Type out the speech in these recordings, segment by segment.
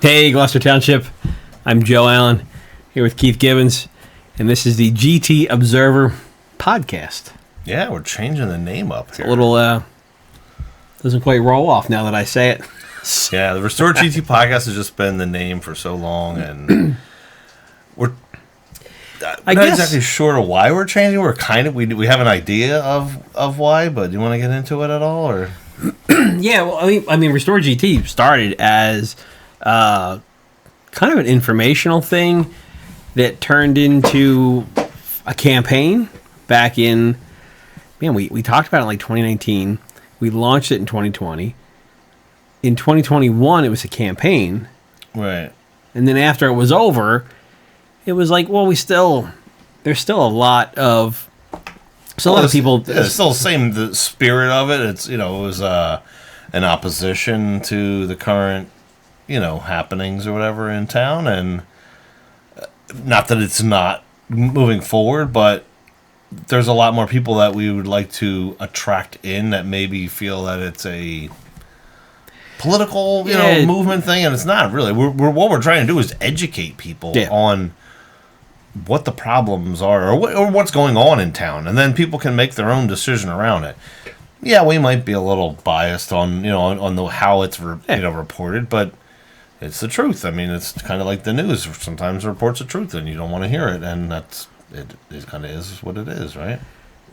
Hey, Gloucester Township. I'm Joe Allen here with Keith Gibbons, and this is the GT Observer podcast. Yeah, we're changing the name up here. A little, doesn't quite roll off now that I say it. Yeah, the Restore GT podcast has just been the name for so long, and we're not exactly sure of why we're changing. We're we have an idea of why, but do you want to get into it at all, or? Yeah, well, I mean, Restore GT started as kind of an informational thing that turned into a campaign back in, man, we talked about it in like 2019. We launched it in 2020. In 2021, it was a campaign. Right. And then after it was over, it was like, well, there's still a lot of people. Yeah, it's still the spirit of it. It's, it was an opposition to the current, happenings or whatever in town, and not that it's not moving forward, but there's a lot more people that we would like to attract in that maybe feel that it's a political, movement thing, and it's not really. What we're trying to do is educate people on what the problems are or what's going on in town, and then people can make their own decision around it. Yeah, we might be a little biased on how it's reported, but it's the truth. I mean, it's kind of like the news. Sometimes it reports the truth, and you don't want to hear it, and it kind of is what it is, right?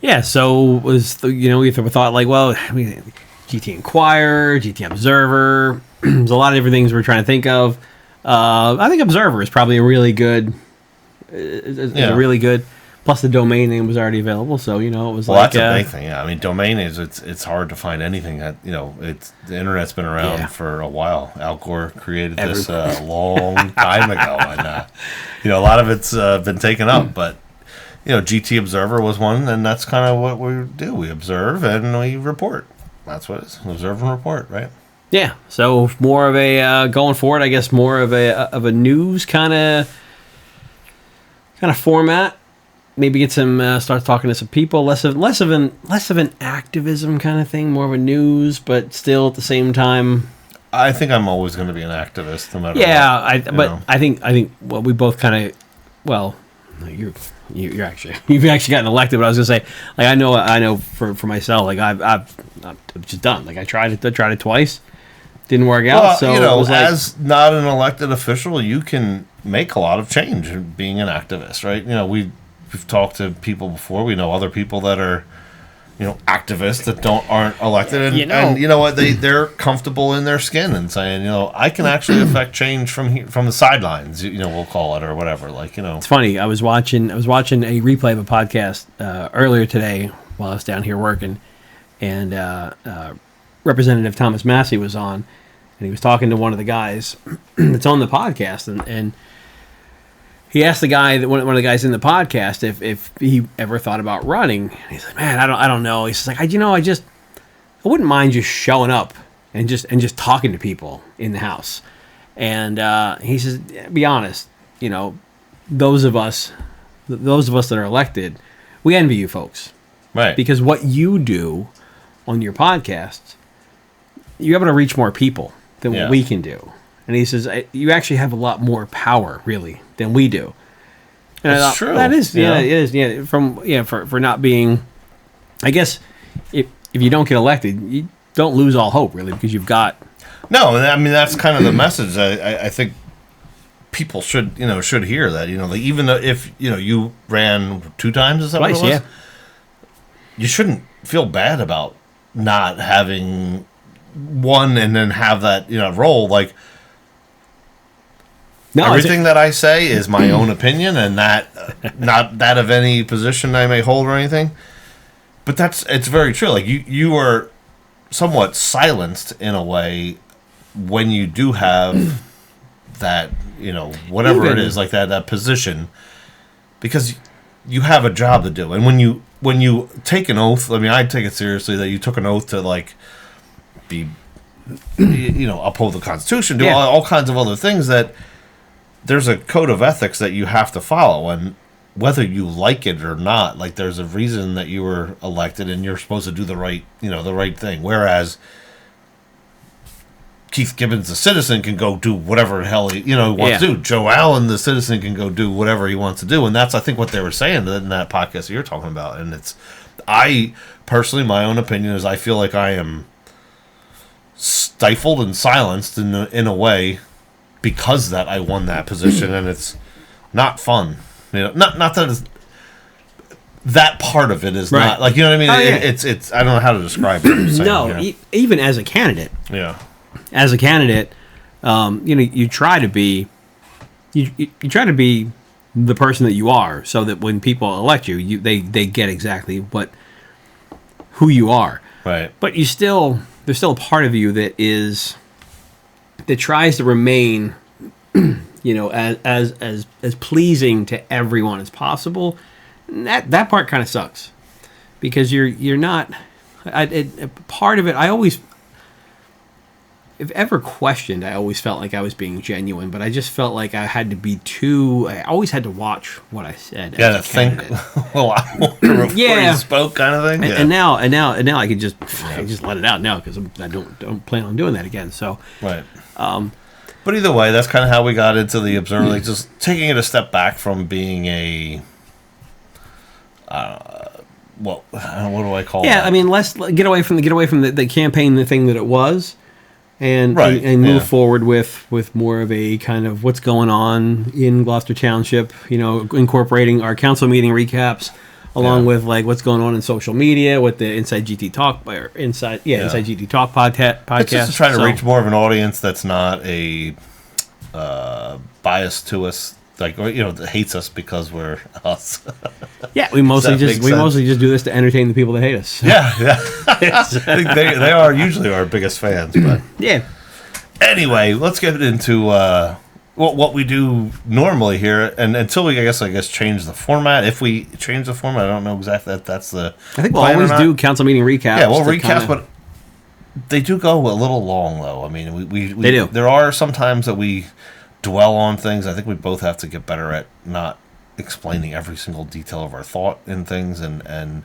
Yeah. So was we thought like, well, I mean, GT Inquirer, GT Observer. There's a lot of different things we're trying to think of. I think Observer is probably a really good. Really good. Plus, the domain name was already available, so it was that's a big thing. Yeah, I mean, domain names. It's hard to find anything that the internet's been around for a while. Al Gore created this a long time ago, and a lot of it's been taken up. But GT Observer was one, and that's kind of what we do. We observe and we report. That's what it is. Observe and report, right? Yeah. So more of a going forward, I guess, more of a news kind of format. Maybe get some start talking to some people. Less of an activism kind of thing. More of a news, but still at the same time. I think I'm always going to be an activist, no matter. Yeah, what. I think well, we both kind of. Well, you've actually gotten elected, but I was gonna say, like, I know for myself, like I'm just done. Like I tried it twice, didn't work out. Well, so it was as not an elected official, you can make a lot of change being an activist, right? We've talked to people before. We know other people that are, activists that aren't elected, and you know what, they're comfortable in their skin and saying, I can actually affect change from the sidelines. We'll call it or whatever. Like it's funny. I was watching a replay of a podcast earlier today while I was down here working, and Representative Thomas Massey was on, and he was talking to one of the guys that's on the podcast, and he asked the guy, one of the guys in the podcast, if he ever thought about running. And he's like, man, I don't know. He's like, I wouldn't mind just showing up and just talking to people in the house. And he says, be honest, those of us that are elected, we envy you folks, right? Because what you do on your podcasts, you're able to reach more people than what we can do. And he says, you actually have a lot more power, really, than we do. And that's true. That is, it is. Yeah, for not being, I guess, if you don't get elected, you don't lose all hope, really, because you've got. No, I mean, that's kind of the message. I think people should hear that. Like, even though if you ran 2 times, is that twice, what it was? Yeah. You shouldn't feel bad about not having one and then have that role. Like, everything that I say is my own opinion, and not that of any position I may hold or anything. But it's very true. Like you are somewhat silenced in a way when you do have that, whatever it is, like that position, because you have a job to do. And when you take an oath, I mean, I take it seriously that you took an oath to be, uphold the Constitution, do all kinds of other things that. There's a code of ethics that you have to follow, and whether you like it or not, like there's a reason that you were elected, and you're supposed to do the right thing. Whereas Keith Gibbons, the citizen, can go do whatever the hell he wants to do. Joe Allen, the citizen, can go do whatever he wants to do. And that's, I think, what they were saying in that podcast that you're talking about. And I personally, my own opinion is I feel like I am stifled and silenced in a way because that I won that position, and it's not fun. Not that it's, that part of it is not like, you know what I mean. It's I don't know how to describe it. Saying, even as a candidate. Yeah. As a candidate, you try to be, you try to be the person that you are, so that when people elect you, they get exactly who you are. Right. But there's still a part of you that tries to remain, as pleasing to everyone as possible. And that part kind of sucks, because you're not. Part of it, I always, if ever questioned, I always felt like I was being genuine, but I just felt like I had to be I always had to watch what I said. Yeah, to think a lot more before you spoke, kind of thing. And now I can just let it out now, because I don't plan on doing that again. So right. But either way, that's kind of how we got into the observer, like just taking it a step back from being a. What do I call it? Yeah, I mean, let's get away from the campaign, the thing that it was. And move forward with more of a kind of what's going on in Gloucester Township, incorporating our council meeting recaps along with like what's going on in social media with the Inside GT Talk Inside GT Talk podcast. It's just trying to reach more of an audience that's not a bias to us, like that hates us because we're us. Yeah, we mostly just do this to entertain the people that hate us. Yeah. I think they are usually our biggest fans. But yeah. Anyway, let's get into what we do normally here, and until we I guess change the format. If we change the format, I don't know exactly that's the. I think we'll always do council meeting recaps. Yeah, we'll recap, but they do go a little long though. I mean, we they do. There are some times that we dwell on things. I think we both have to get better at not explaining every single detail of our thought in things, and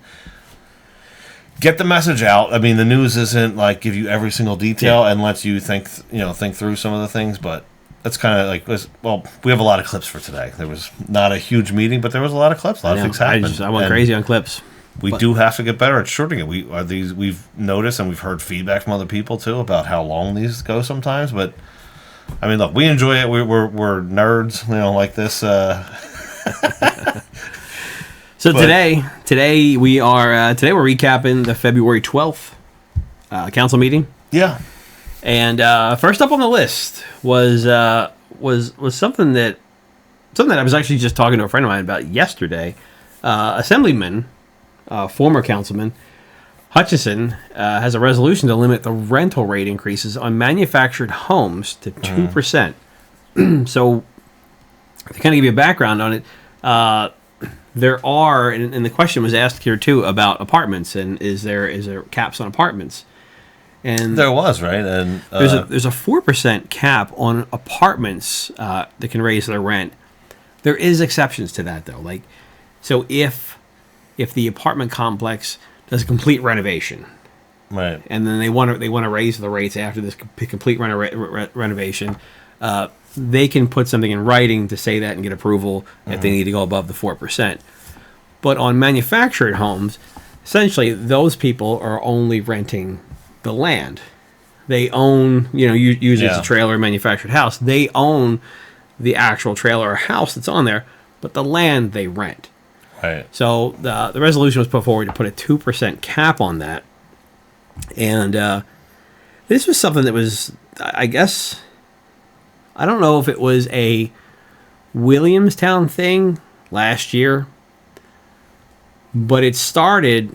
get the message out. I mean, the news isn't like give you every single detail and lets you think through some of the things, but that's kind of like, we have a lot of clips for today. There was not a huge meeting, but there was a lot of clips. A lot of things happened. I went crazy on clips. We do have to get better at shortening it. We've noticed, and we've heard feedback from other people too about how long these go sometimes, but I mean, look, we enjoy it. We're nerds, like this. So today we're recapping the February 12th council meeting. Yeah. And first up on the list was something that I was actually just talking to a friend of mine about yesterday. Assemblyman, former councilman Hutchison, has a resolution to limit the rental rate increases on manufactured homes to 2%. So, to kind of give you a background on it, there are, and the question was asked here too about apartments, and is there caps on apartments? And there was, right? And there's a 4% cap on apartments that can raise their rent. There is exceptions to that though, like so if the apartment complex does a complete renovation, right, and then they want to raise the rates after this complete renovation, they can put something in writing to say that and get approval if they need to go above the 4%. But on manufactured homes, essentially those people are only renting the land. They own, usually it's a trailer or manufactured house. They own the actual trailer or house that's on there, but the land they rent. Right. So the resolution was put forward to put a 2% cap on that. And this was something that was, I guess, I don't know if it was a Williamstown thing last year, but it's something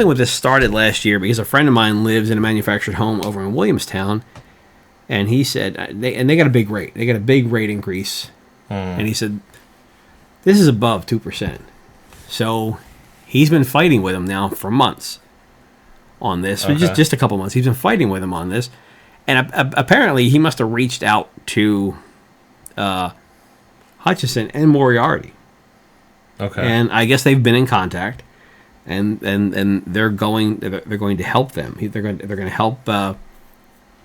with this started last year because a friend of mine lives in a manufactured home over in Williamstown, and he said they got a big rate. They got a big rate increase, and he said this is above 2%. So he's been fighting with him now for months on this. Okay. Just a couple months. He's been fighting with him on this, and apparently he must have reached out to Hutchison and Moriarty. Okay. And I guess they've been in contact, and they're going to help them. They're going to help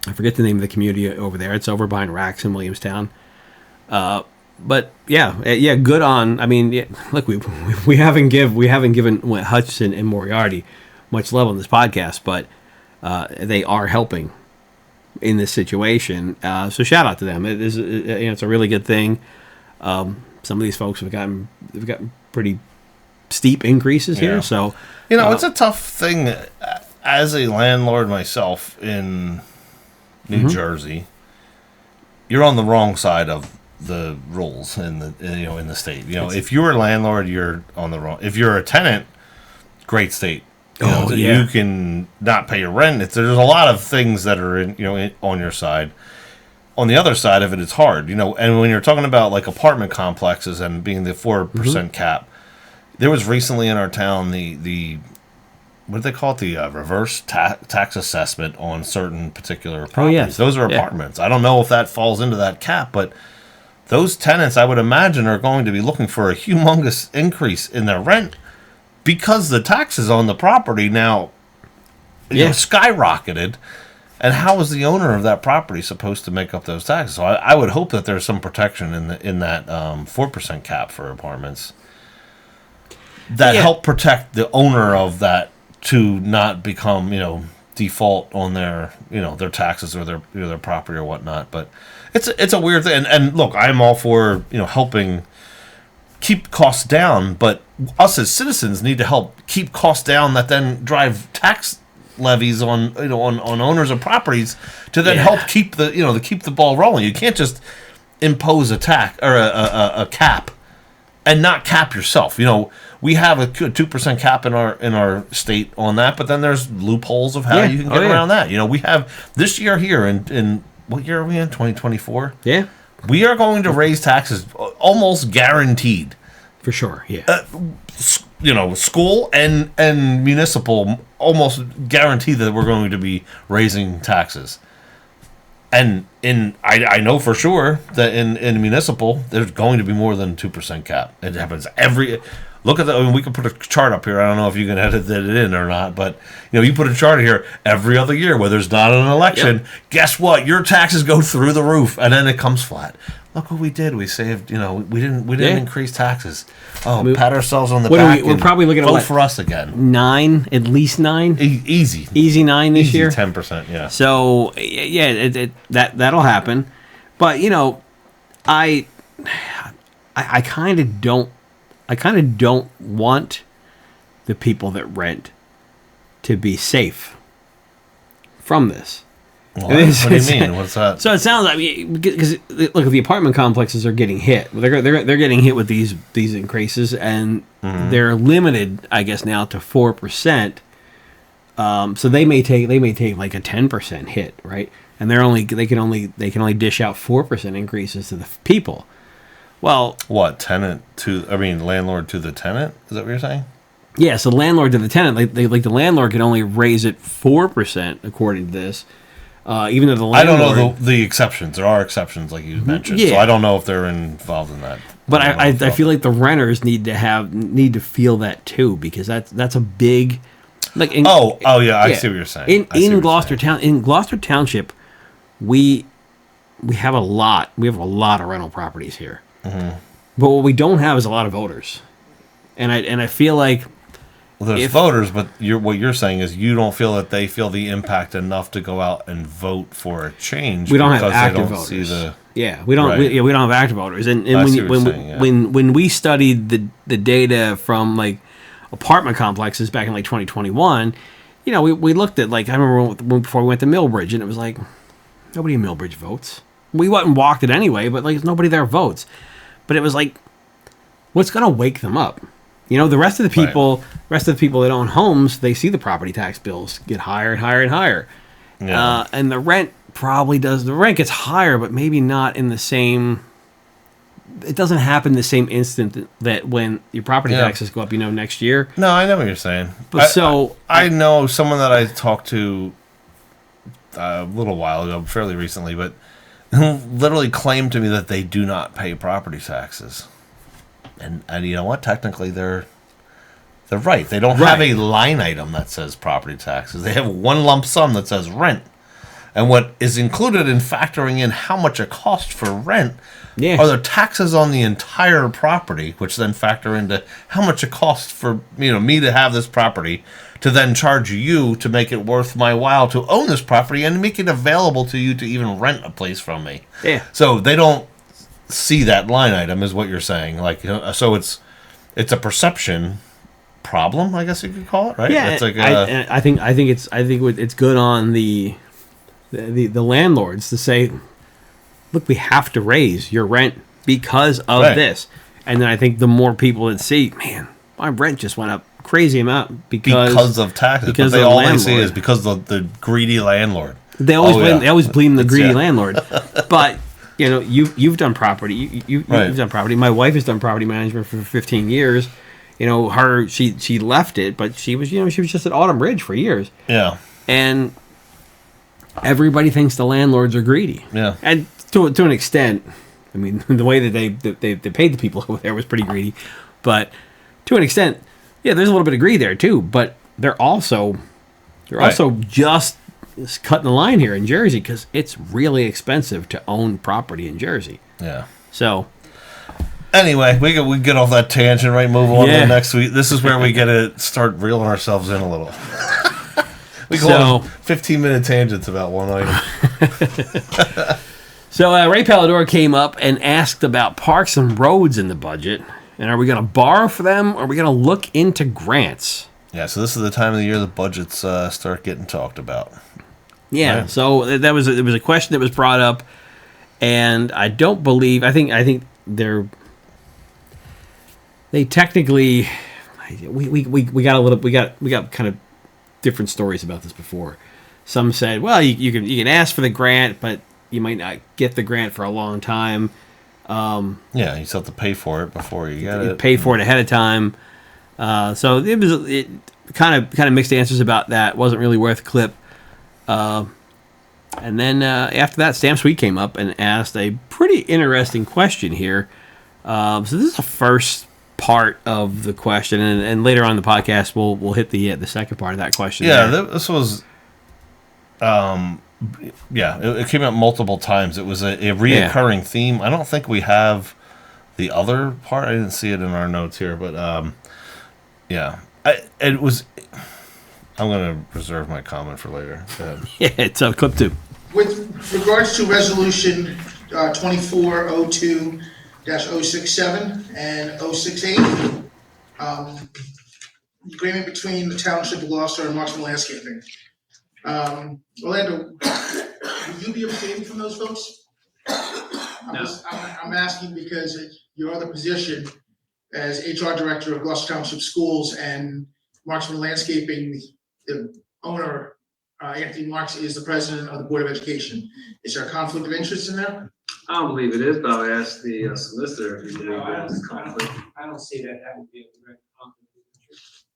I forget the name of the community over there. It's over behind Rax in Williamstown. But yeah, good on. I mean, look, we haven't given Hutchison and Moriarty much love on this podcast, but they are helping in this situation. So shout out to them. It's a really good thing. Some of these folks have gotten pretty steep increases here. So it's a tough thing as a landlord myself in New Jersey. You're on the wrong side of the rules in the state. If you're a landlord, you're on the wrong. If you're a tenant, great state. You can not pay your rent. There's a lot of things that are on your side. On the other side of it, it's hard. And when you're talking about like apartment complexes and being the 4% cap, there was recently in our town the what do they call it? The reverse tax assessment on certain particular properties. Oh, yes. Those are apartments. I don't know if that falls into that cap, but those tenants, I would imagine, are going to be looking for a humongous increase in their rent because the taxes on the property now skyrocketed. And how is the owner of that property supposed to make up those taxes? So I would hope that there's some protection in that 4% cap for apartments that help protect the owner of that to not become default on their their taxes or their property or whatnot. But it's a weird thing. And look, I'm all for helping keep costs down, but us as citizens need to help keep costs down that then drive tax levies on owners of properties to then help keep the ball rolling. You can't just impose a tax or a cap and not cap yourself. We have a 2% cap in our state on that, but then there's loopholes of how you can get around that. We have this year here in what year are we in? 2024. Yeah, we are going to raise taxes almost guaranteed for sure. Yeah. School and municipal almost guarantee that we're going to be raising taxes. And I know for sure that in municipal, there's going to be more than 2% cap. It happens look at that. I mean, we can put a chart up here. I don't know if you can edit it in or not, but you put a chart here every other year where there's not an election. Yep. Guess what? Your taxes go through the roof, and then it comes flat. Look what we did. We saved. We didn't increase taxes. Oh, pat ourselves on the back. We're probably looking at vote for us again. 9, at least 9. Easy 9 this year. 10%. Yeah. So that'll happen, but I kind of don't. I kind of don't want the people that rent to be safe from this. What do you mean? What's that? So it sounds like, because look, the apartment complexes are getting hit. They're getting hit with these increases, and they're limited, I guess, now to 4%. So they may take like a 10% hit, right? And they can only dish out 4% increases to the people. Well, what, landlord to the tenant? Is that what you're saying? Yeah, so landlord to the tenant, the landlord can only raise it 4% according to this. Even though the landlord, I don't know the exceptions. There are exceptions, like you mentioned. Yeah. So I don't know if they're involved in that. But I feel like the renters need to feel that too, because that's a big like. I see what you're saying. In Gloucester Township, we have a lot. We have a lot of rental properties here. Mm-hmm. But what we don't have is a lot of voters, and I feel like there's voters, but what you're saying is you don't feel that they feel the impact enough to go out and vote for a change. We don't have active voters. We don't. Right. We don't have active voters, and when we studied the data from like apartment complexes back in like 2021, we looked at, like, I remember before we went to Millbridge, and it was like nobody in Millbridge votes. We went and walked it anyway, but like nobody there votes. But it was like, what's going to wake them up? The rest of the people, that own homes, they see the property tax bills get higher and higher and higher. Yeah. And the rent probably does. The rent gets higher, but maybe not in the same. It doesn't happen the same instant that when your property taxes go up, next year. No, I know what you're saying. But I know someone that I talked to a little while ago, fairly recently, but who literally claimed to me that they do not pay property taxes. And you know what? Technically, they're right. They don't have a line item that says property taxes. They have one lump sum that says rent. And what is included in factoring in how much it costs for rent Yeah. are the taxes on the entire property, which then factor into how much it costs for me to have this property, to then charge you to make it worth my while to own this property and make it available to you to even rent a place from me. Yeah. So they don't see that line item, is what you're saying. Like, so it's a perception problem, I guess you could call it, right? Yeah. It's like I think it's good on the landlords to say, look, we have to raise your rent because of this. And then I think the more people that see, man, my rent just went up crazy amount because of taxes. Because all they see is because of the greedy landlord. They always blame the greedy landlord. But you've done property. You've done property. My wife has done property management for 15 years. She left it, but she was just at Autumn Ridge for years. Yeah. And everybody thinks the landlords are greedy. Yeah. And to an extent, I mean, the way that they paid the people over there was pretty greedy. But to an extent, yeah, there's a little bit of greed there too. But they're also just cutting the line here in Jersey because it's really expensive to own property in Jersey. Yeah. So anyway, we get off that tangent, right? Move on to the next week. This is where we get to start reeling ourselves in a little. We go on 15-minute tangents about one item. So Ray Pallador came up and asked about parks and roads in the budget. And are we going to borrow for them, or are we going to look into grants? Yeah, so this is the time of the year the budgets start getting talked about. Yeah, right. So it was a question that was brought up, and I don't believe I think they technically we got kind of different stories about this before. Some said, well, you can ask for the grant, but you might not get the grant for a long time. Yeah, you still have to pay for it before you get it. Pay for it ahead of time. So it kind of mixed answers about that. Wasn't really worth a clip. And then after that, Stam Sweet came up and asked a pretty interesting question here. So this is the first part of the question, and later on in the podcast, we'll hit the second part of that question. Yeah, this was. It came up multiple times. It was a reoccurring theme. I don't think we have the other part. I didn't see it in our notes here, but it was. I'm going to reserve my comment for later. Yeah, it's a clip too. With regards to resolution 2402-067 and 068, agreement between the Township of Gloucester and Marksman Landscaping. Orlando, will you be abstaining from those folks? No. I'm asking because your other position as HR Director of Gloucester Township Schools and Marksman Landscaping, the owner, Anthony Marks, is the president of the Board of Education. Is there a conflict of interest in that? I don't believe it is, but I'll ask the solicitor if he believes there's a conflict. I don't see that would be a direct conflict of interest.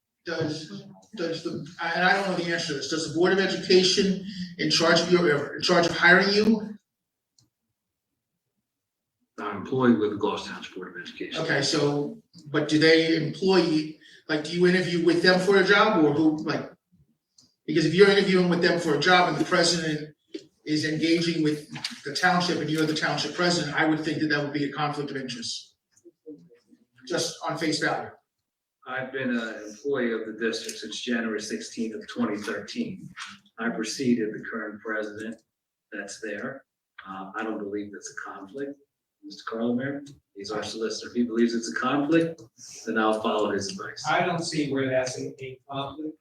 Does the, and I don't know the answer to this, does the Board of Education in charge of hiring you? I'm employed with the Gloucester Township Board of Education. Okay, so, but do they employ you, like, do you interview with them for a job, or who, like, because if you're interviewing with them for a job and the president is engaging with the township and you're the township president, I would think that would be a conflict of interest, just on face value. I've been an employee of the district since January 16th of 2013. I preceded the current president that's there. I don't believe that's a conflict. Mr. Carlmer, he's our solicitor. If he believes it's a conflict, then I'll follow his advice. I don't see where that's a conflict.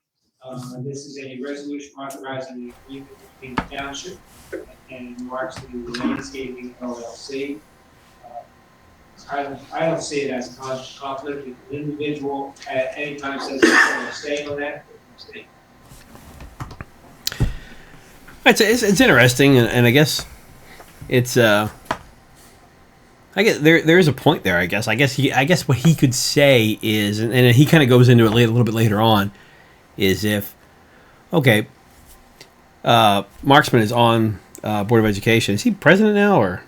This is a resolution authorizing the agreement between the township and Marksman Landscaping LLC. I don't see it as a conflict. If an individual at any time says they're going to stay on that, stay. It's interesting, and I guess it's I guess there is a point there. I guess what he could say is, and he kind of goes into it a little bit later on, is if Marksman is on Board of Education. Is he president now, or?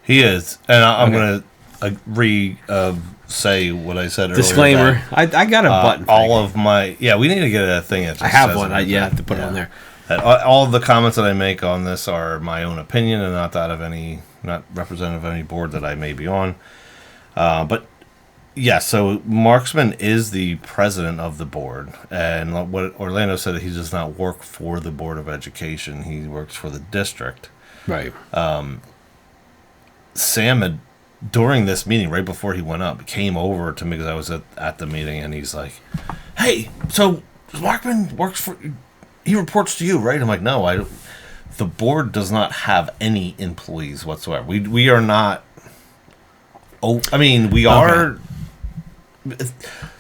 He is, and I'm going to say what I said earlier. Disclaimer: I got a button. All of my we need to get a thing. I have one. I have to put it on there. All of the comments that I make on this are my own opinion and not that of not representative of any board that I may be on. But yeah, so Marksman is the president of the board, and what Orlando said, he does not work for the Board of Education. He works for the district. Right. Sam had, during this meeting, right before he went up, came over to me because I was at the meeting, and he's like, "Hey, so Markman works for, he reports to you, right?" I'm like, "No, the board does not have any employees whatsoever. We are not. Oh, I mean, we are.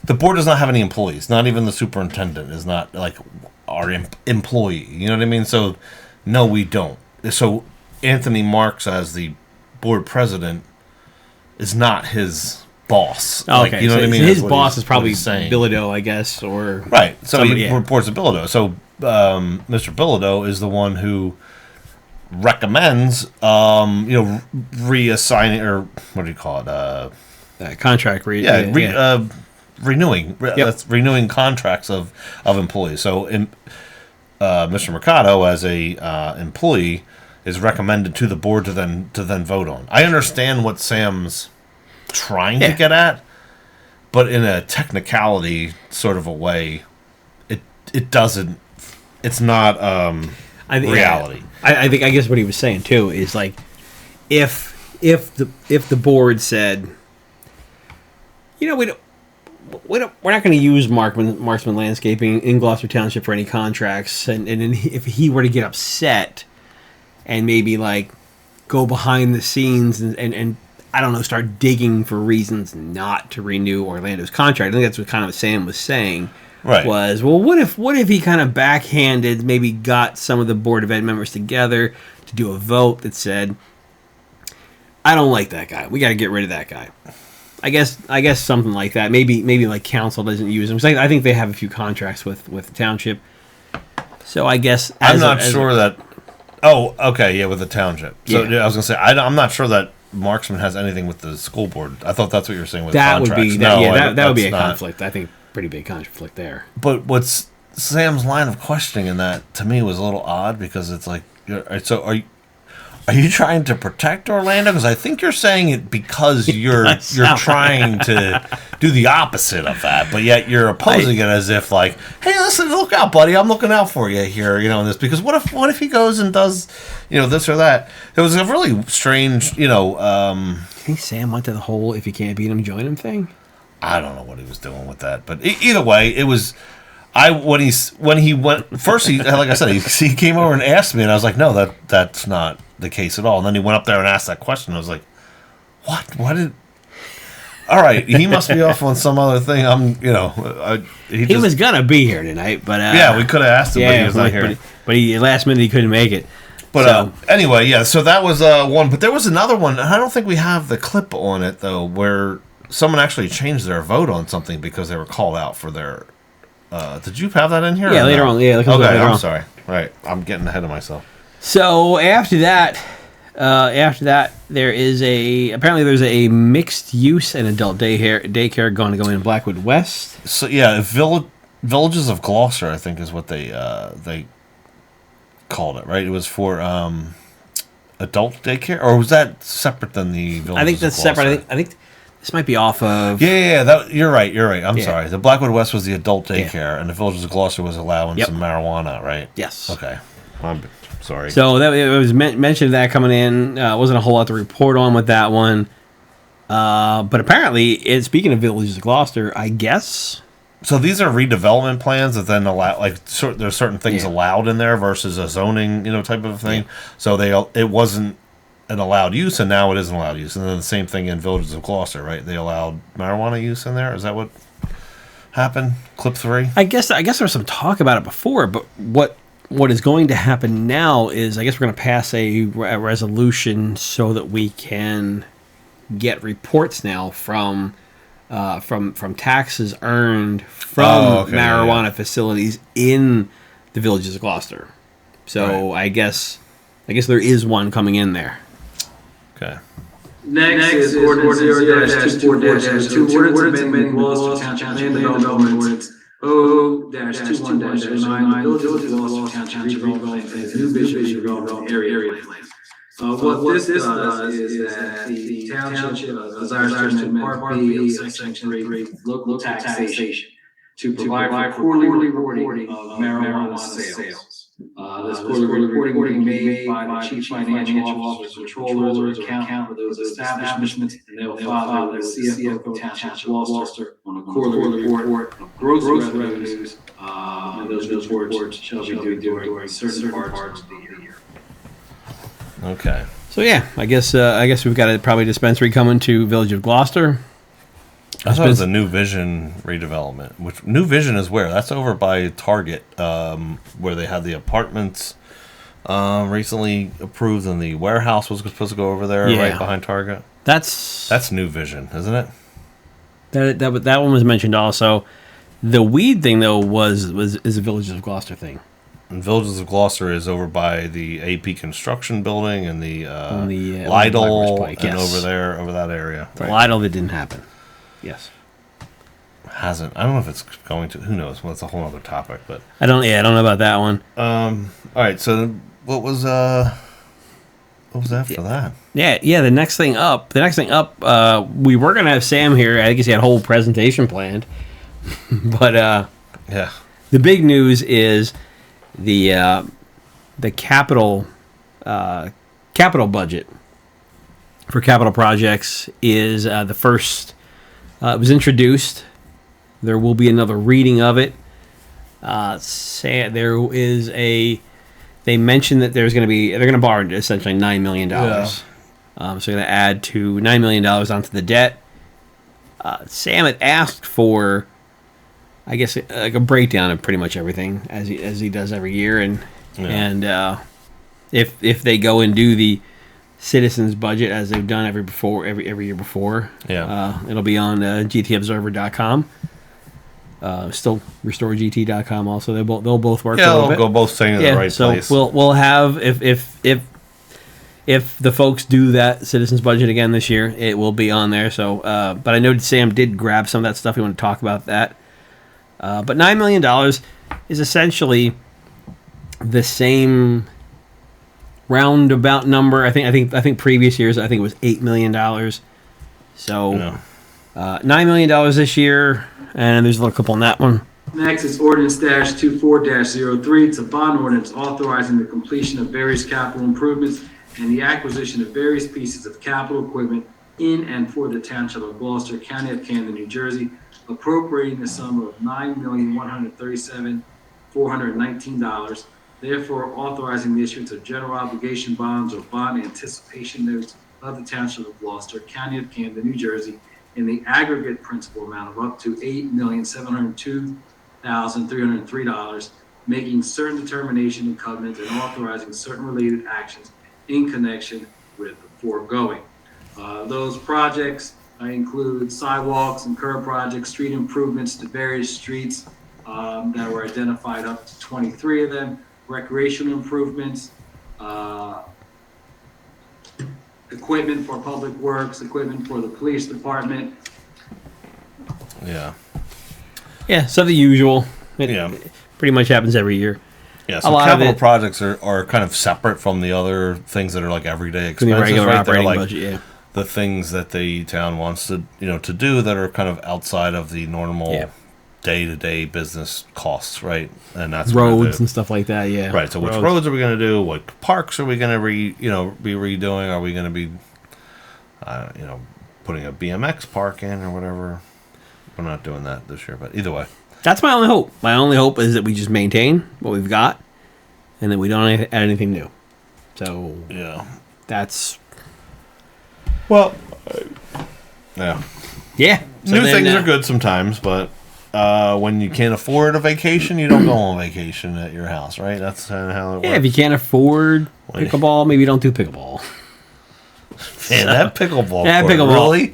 The board does not have any employees. Not even the superintendent is not like our employee. You know what I mean? So, no, we don't. So Anthony Marks, as the board president, is not his boss. Okay, like, you know what I mean? His boss is probably Bilodeau, I guess, or right. So somebody, he reports to Bilodeau. So Mr. Bilodeau is the one who recommends, reassigning, or what do you call it? Contract renewing. That's renewing contracts of employees. So Mr. Mercado, as a employee, is recommended to the board to then vote on. I understand what Sam's trying to get at, but in a technicality sort of a way, it doesn't. It's not reality. I guess what he was saying too is like, if the board said, we're not going to use Marksman Landscaping in Gloucester Township for any contracts, and if he were to get upset and maybe like go behind the scenes and I don't know, start digging for reasons not to renew Orlando's contract. I think that's what kind of Sam was saying. Right. Was, well, what if he kind of backhanded, maybe got some of the Board of Ed members together to do a vote that said, I don't like that guy. We got to get rid of that guy. I guess something like that. Maybe like council doesn't use him. I think they have a few contracts with the township. So I guess I'm not sure that. Oh, okay, yeah, with the township. So Yeah. I was gonna say I'm not sure that Marksman has anything with the school board. I thought that's what you were saying with that contracts. would be that would be a conflict. I think pretty big conflict there. But what's Sam's line of questioning in that to me was a little odd because it's like, are you trying to protect Orlando? Because I think you're saying it because you're trying to do the opposite of that, but yet you're opposing it as if like, hey, listen, look out, buddy, I'm looking out for you here, in this, because what if he goes and does, this or that? It was a really strange, I think Sam went to the whole "if you can't beat him, join him" thing. I don't know what he was doing with that, but either way, it was. When he went first, like I said, he came over and asked me, and I was like, no, that's not the case at all. And then he went up there and asked that question. I was like, what did? All right, he must be off on some other thing. He was gonna be here tonight, but we could have asked him, but he was not here. But he last minute he couldn't make it. But anyway, yeah. So that was one. But there was another one. And I don't think we have the clip on it though, where someone actually changed their vote on something because they were called out for their. Did you have that in here? Yeah, later on. Yeah, okay. I'm sorry. Right, I'm getting ahead of myself. So after that, there's a mixed use and adult daycare going to go in Blackwood West. So yeah, Villages of Gloucester, I think, is what they called it. Right, it was for adult daycare, or was that separate than the Villages? I think that's separate. I think this might be off of. Yeah. You're right. I'm sorry. The Blackwood West was the adult daycare, and the Villages of Gloucester was allowing some marijuana, right? Yes. Okay. I'm sorry. So it was mentioned that coming in. Wasn't a whole lot to report on with that one. But apparently, speaking of Villages of Gloucester, I guess. So these are redevelopment plans that then allow, there's certain things allowed in there versus a zoning, type of thing. Yeah. So it wasn't an allowed use, and now it is an allowed use. And then the same thing in Villages of Gloucester, right? They allowed marijuana use in there. Is that what happened? Clip 3? I guess there was some talk about it before, but what is going to happen now is I guess we're going to pass a resolution so that we can get reports now from taxes earned from marijuana facilities in the Villages of Gloucester. So right. I guess there is one coming in there. Okay. Next is Ordinance 0-24-02, ordinance amending Gloucester Township Land Development Ordinance O-21-09, the Village of Gloucester Township redevelopment and new vision redevelopment area plan. What this does is that the township desires to amend Part B of Section 3, local taxation, to provide for quarterly reporting of marijuana sales. This quarterly reporting will be made by the chief financial officers, controllers, or account for those establishments, and they will file with the CFO of Township of Gloucester on a quarterly report of gross revenues, and those reports shall be due during certain parts of the year. Okay. So yeah, I guess we've got a probably dispensary coming to Village of Gloucester. I thought it was a New Vision redevelopment. Which New Vision is where? That's over by Target, where they had the apartments recently approved, and the warehouse was supposed to go over there, Yeah. right behind Target. That's New Vision, isn't it? That one was mentioned also. The weed thing though is a Village of Gloucester thing. And Villages of Gloucester is over by the AP Construction Building and the Blackwood's Lidl, Pike, and yes. over that area. The Lidl that didn't happen. Yes. Hasn't. I don't know if it's going to. Who knows? Well, it's a whole other topic. But I don't know about that one. all right. So what was after that? Yeah. The next thing up. We were gonna have Sam here. I guess he had a whole presentation planned, but Yeah. the big news is the capital budget for capital projects is the first. It was introduced. There will be another reading of it. They mentioned that they're going to borrow essentially $9 million. Yeah. So they're going to add to $9 million onto the debt. Sam had asked for, I guess, like a breakdown of pretty much everything as he does every year, and if they go and do the citizens budget as they've done every year before, it'll be on gtobserver.com. Still restoregt.com also. They'll both work. Yeah, a little they'll bit. go both staying in the right place. So we'll have if the folks do that citizens budget again this year, it will be on there. So, but I know Sam did grab some of that stuff. We want to talk about that. But $9 million is essentially the same roundabout number. I think previous years it was $8 million. So $9 million this year, and there's a little couple on that one. Next is ordinance -24-03. It's a bond ordinance authorizing the completion of various capital improvements and the acquisition of various pieces of capital equipment in and for the Township of Gloucester, County of Camden, New Jersey, appropriating the sum of $9,137,419. Therefore, authorizing the issuance of general obligation bonds or bond anticipation notes of the Township of Gloucester, County of Camden, New Jersey, in the aggregate principal amount of up to $8,702,303, making certain determination and covenants and authorizing certain related actions in connection with the foregoing. Those projects include sidewalks and curb projects, street improvements to various streets that were identified, up to 23 of them, recreational improvements, equipment for public works, equipment for the police department. Yeah. Yeah, so the usual. It pretty much happens every year. Yeah, so capital projects are kind of separate from the other things that are like everyday expenses. The regular right? operating like budget, yeah. The things that the town wants to do that are kind of outside of the normal day-to-day business costs, right? And that's roads and stuff like that, yeah. Right. So which roads are we going to do? What parks are we going to be redoing? Are we going to be putting a BMX park in or whatever? We're not doing that this year, but either way. That's my only hope. My only hope is that we just maintain what we've got and that we don't add anything new. So, that's... Well, yeah. Yeah. So new things are good sometimes, but when you can't afford a vacation, you don't go on vacation at your house, right? That's kind of how it works. Yeah, if you can't afford pickleball, maybe don't do pickleball. Man, that pickleball. Yeah, court, pickleball. Really?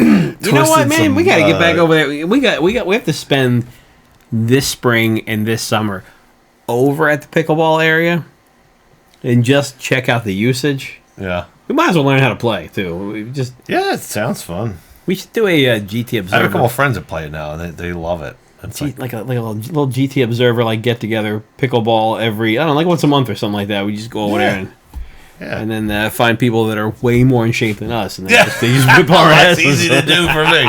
You know what, man? We got to get back over there. We have to spend this spring and this summer over at the pickleball area and just check out the usage. Yeah. We might as well learn how to play too. It sounds fun. We should do a GT Observer. I have a couple of friends that play it now, and they love it. It's like a little GT Observer like get together, pickleball every I don't know, like once a month or something like that. We just go over there and then find people that are way more in shape than us, and then they just whip our that's asses. easy to do for me.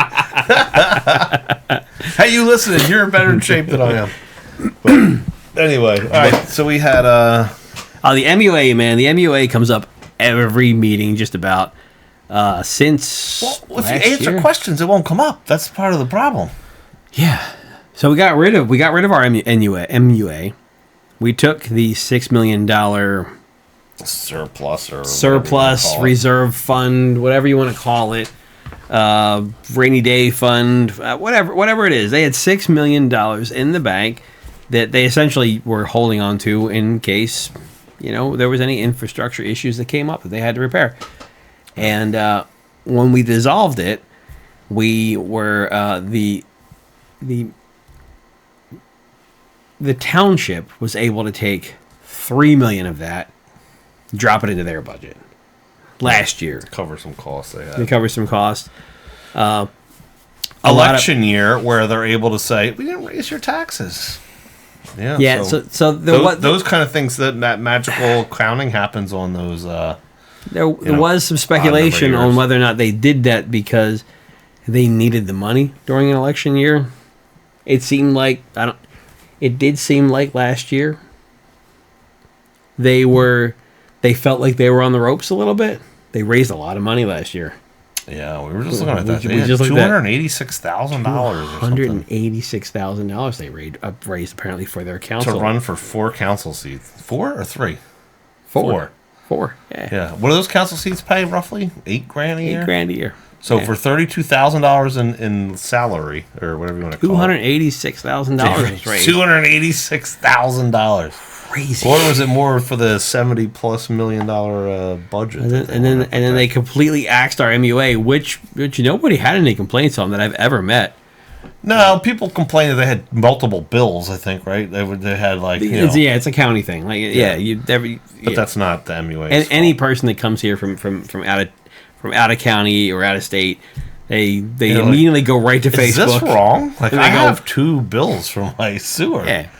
Hey, you listening? You're in better shape than I am. But anyway, all right. So we had the MUA, man. The MUA comes up every meeting, just about since. Well, if you answer questions, it won't come up. That's part of the problem. Yeah. So we got rid of our MUA. We took the $6 million surplus reserve fund, whatever you want to call it, rainy day fund, whatever it is. They had $6 million in the bank that they essentially were holding on to in case, there was any infrastructure issues that came up that they had to repair. And when we dissolved it, we were the township was able to take $3 million of that, drop it into their budget last year. Cover some costs they had. They cover some costs. Election year where they're able to say, we didn't raise your taxes. Yeah. Yeah. So those kind of things that magical counting happens on those. There was some speculation on whether or not they did that because they needed the money during an election year. It seemed like It did seem like last year they felt like they were on the ropes a little bit. They raised a lot of money last year. Yeah, we were just looking at that. They had $286,000 $186,000 they raised apparently for their council. To run for 4 council seats. 4 or 3? 4. 4, yeah. Yeah. What do those council seats pay roughly? $8,000 a year? $8,000 a year. So for $32,000 in salary, or whatever you want to call it. $286,000 was raised. $286,000. Crazy. Or was it more for the $70+ million budget? And then they completely axed our MUA, which nobody had any complaints on that I've ever met. No, people complained that they had multiple bills. I think, right? They had it's a county thing. But that's not the MUA. And any person that comes here from out of county or out of state, they immediately go right to Facebook. Is this wrong? I have 2 bills from my sewer. Yeah.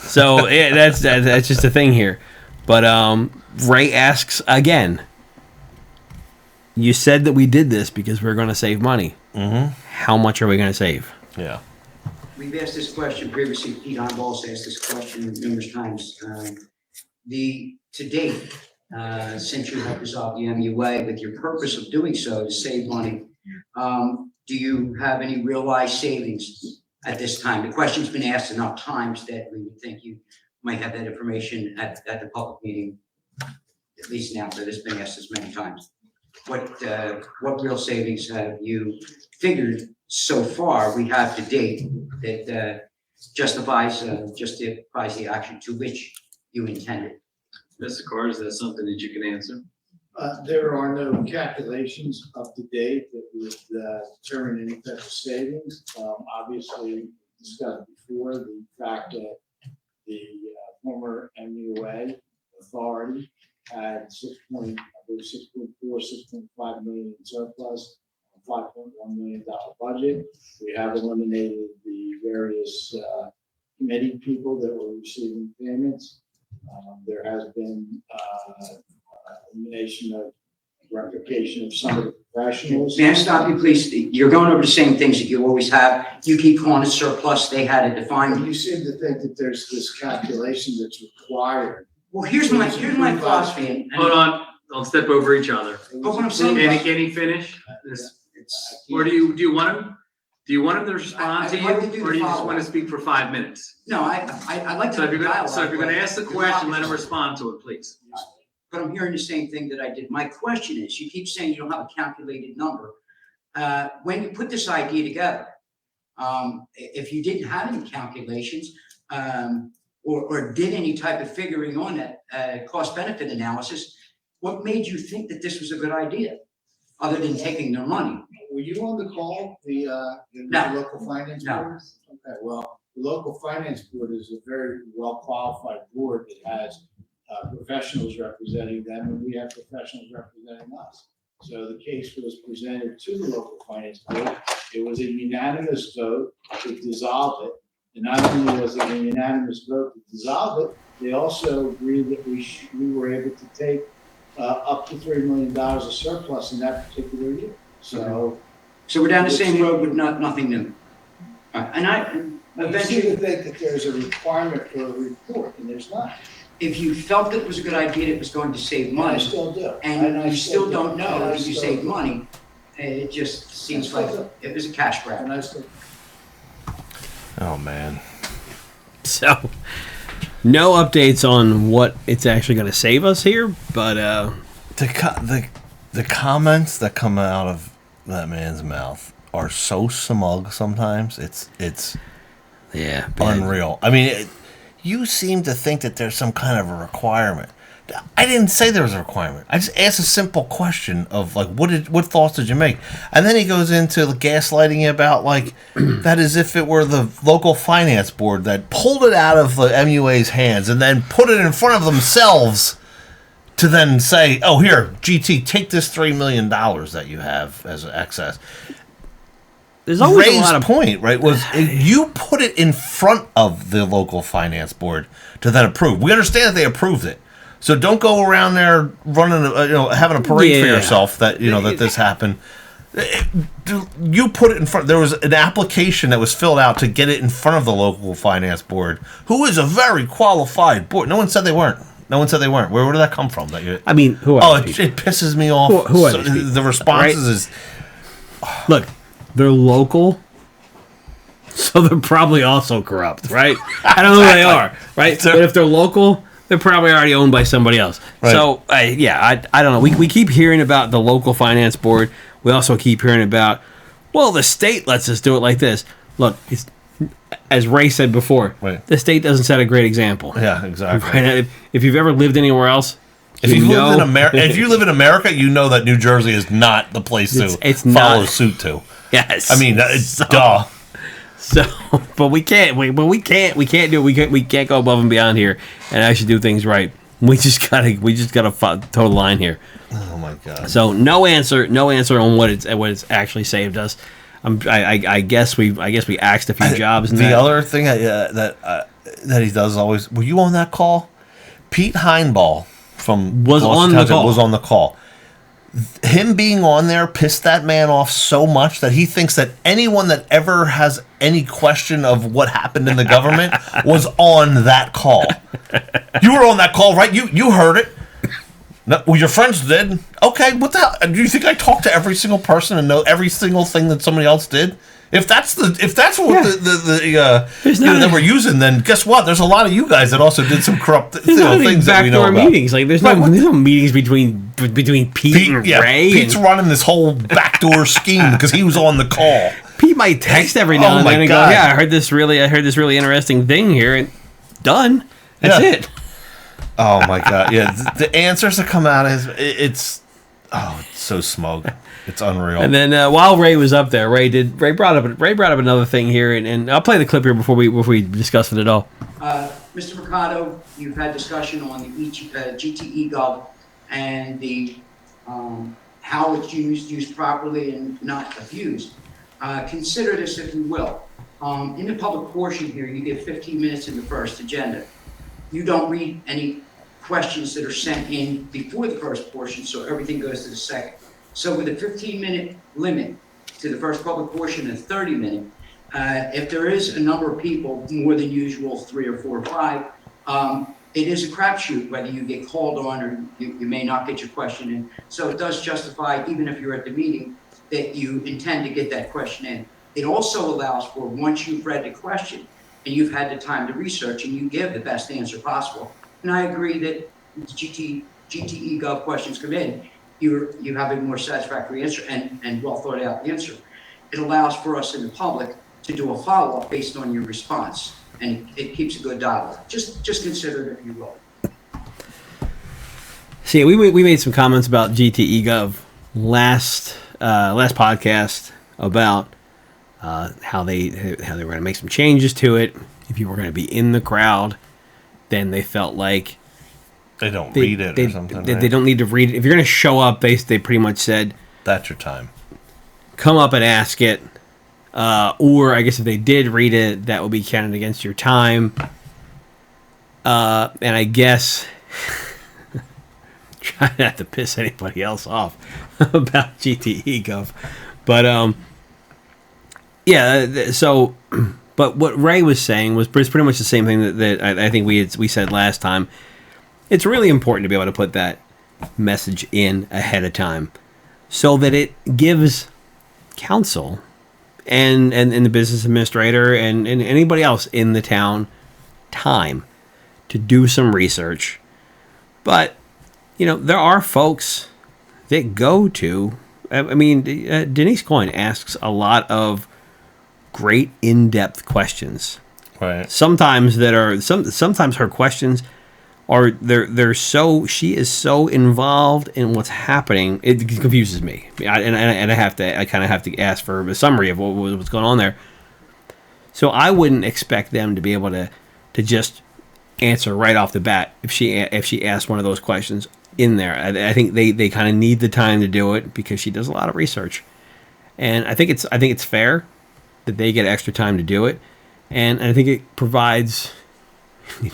So that's just a thing here. But Ray asks again. You said that we did this because we're going to save money. Mm-hmm. How much are we going to save? Yeah. We've asked this question previously. Pete Onballs asked this question numerous times. To date, since you have resolved the MUA with your purpose of doing so to save money, do you have any realized savings at this time? The question's been asked enough times that we would think you might have that information at the public meeting, at least now that it's been asked this many times. What real savings have you figured so far we have to date that justifies the action to which you intended? Mr. Carr, is that something that you can answer? There are no calculations up to date that would determine any type of savings. Obviously, discussed before the fact that the former MUA authority had 6.5 million in surplus, a $5.1 million budget. We have eliminated the various committee people that were receiving payments. There has been elimination of replication of some of the professionals. May I stop you, please? You're going over the same things that you always have. You keep calling it surplus. They had to define. You seem to think that there's this calculation that's required. Well, here's my philosophy. And Hold on, don't step over each other. But what I'm saying Can is, he finish? Or do you want him? Do you want him to respond to you, I'd like to do or do you just follow-up. want to speak for 5 minutes? no, I'd like to. So if you're dialogue, going to but ask the question, let him respond to it, please. But I'm hearing the same thing that I did. My question is, you keep saying you don't have a calculated number. When you put this idea together, if you didn't have any calculations, or did any type of figuring on that cost benefit analysis, what made you think that this was a good idea, other than taking their money? Were you on the call, the No. local finance No. board? Okay, well, the local finance board is a very well-qualified board that has professionals representing them, and we have professionals representing us. So the case was presented to the local finance board, It was a unanimous vote to dissolve it. And not only was it a unanimous vote to dissolve it, they also agreed that we were able to take up to $3 million of surplus in that particular year. So we're down the same road with nothing new. All right, and you seem to think that there's a requirement for a report, and there's not. if you felt it was a good idea, it was going to save money. I still do. And you still don't know if you save money, it just seems like it was a cash grab. And I still. Oh man. So, no updates on what it's actually going to save us here, but The comments that come out of that man's mouth are so smug sometimes. It's yeah, unreal. I mean, you seem to think that there's some kind of a requirement. I didn't say there was a requirement. I just asked a simple question of like, what thoughts did you make? And then he goes into gaslighting you about like that as if it were the local finance board that pulled it out of the MUA's hands and then put it in front of themselves to then say, "Oh, here, GT, take this $3 million that you have as excess." there's always Ray's a lot of point, right, was you put it in front of the local finance board to then approve. We understand that they approved it, so don't go around there running, having a parade for yourself that that this happened. You put it in front. There was an application that was filled out to get it in front of the local finance board, who is a very qualified board. No one said they weren't. Where did that come from? I mean, who are it pisses me off. Who are these people? The responses is look, they're local, so they're probably also corrupt, right? I don't know who they are, right? But if they're local, they're probably already owned by somebody else. Right. So, I don't know. We keep hearing about the local finance board. We also keep hearing about, well, the state lets us do it like this. Look, as Ray said before, right. The state doesn't set a great example. Yeah, exactly. Right? If you've ever lived anywhere else, if you live in America, you know that New Jersey is not the place to follow suit to. Yes, I mean, it's duh. So, but we can't do it. We can't go above and beyond here and actually do things right. We just gotta toe the line here. Oh my god. So no answer on what it's actually saved us. I guess we axed a few jobs. The other thing that he does always. Were you on that call? Pete Heinball from was on the call. Him being on there pissed that man off so much that he thinks that anyone that ever has any question of what happened in the government was on that call. You were on that call, right? You heard it. No, well, your friends did. Okay, what the hell? Do you think I talk to every single person and know every single thing that somebody else did? If that's what that we're using, then guess what? There's a lot of you guys that also did some corrupt things that we know about. Meetings. Like there's no meetings between Pete and Ray. Pete's running this whole backdoor scheme because he was on the call. Pete might text every now and then and go, "Yeah, I heard this really interesting thing here," and done. That's it. Oh my god! Yeah, the answers that come out it's so smug. It's unreal. And then while Ray was up there, Ray brought up another thing here, and I'll play the clip here before we discuss it at all. Mr. Mercado, you've had discussion on the GTE Gov and the how it's used properly and not abused. Consider this, if you will. In the public portion here, you get 15 minutes in the first agenda. You don't read any questions that are sent in before the first portion, so everything goes to the second. So with a 15-minute limit to the first public portion and 30-minute, if there is a number of people, more than usual, 3 or 4 or 5, it is a crapshoot whether you get called on or you may not get your question in. So it does justify, even if you're at the meeting, that you intend to get that question in. It also allows for, once you've read the question and you've had the time to research, and you give the best answer possible. And I agree that GTE Gov questions come in, you have a more satisfactory answer and well thought out answer. It allows for us in the public to do a follow-up based on your response, and it keeps a good dialogue. Just consider it, if you will. See, we made some comments about GTE Gov last podcast about how they were going to make some changes to it. If you were going to be in the crowd, then they felt like they don't read it or something. They don't need to read it. If you're going to show up, they pretty much said, that's your time. Come up and ask it. Or I guess if they did read it, that would be counted against your time. And I guess try not to piss anybody else off about GTE Gov. But yeah, so but what Ray was saying was pretty much the same thing that I think we said last time. It's really important to be able to put that message in ahead of time so that it gives counsel and the business administrator and anybody else in the town time to do some research. But, there are folks that go to, Denise Coyne asks a lot of great in-depth questions. Right. Sometimes sometimes her questions are she is so involved in what's happening, it confuses me. I kind of have to ask for a summary of what's going on there. So I wouldn't expect them to be able to just answer right off the bat if she asked one of those questions in there. I think they kind of need the time to do it because she does a lot of research, and I think it's fair that they get extra time to do it, and I think it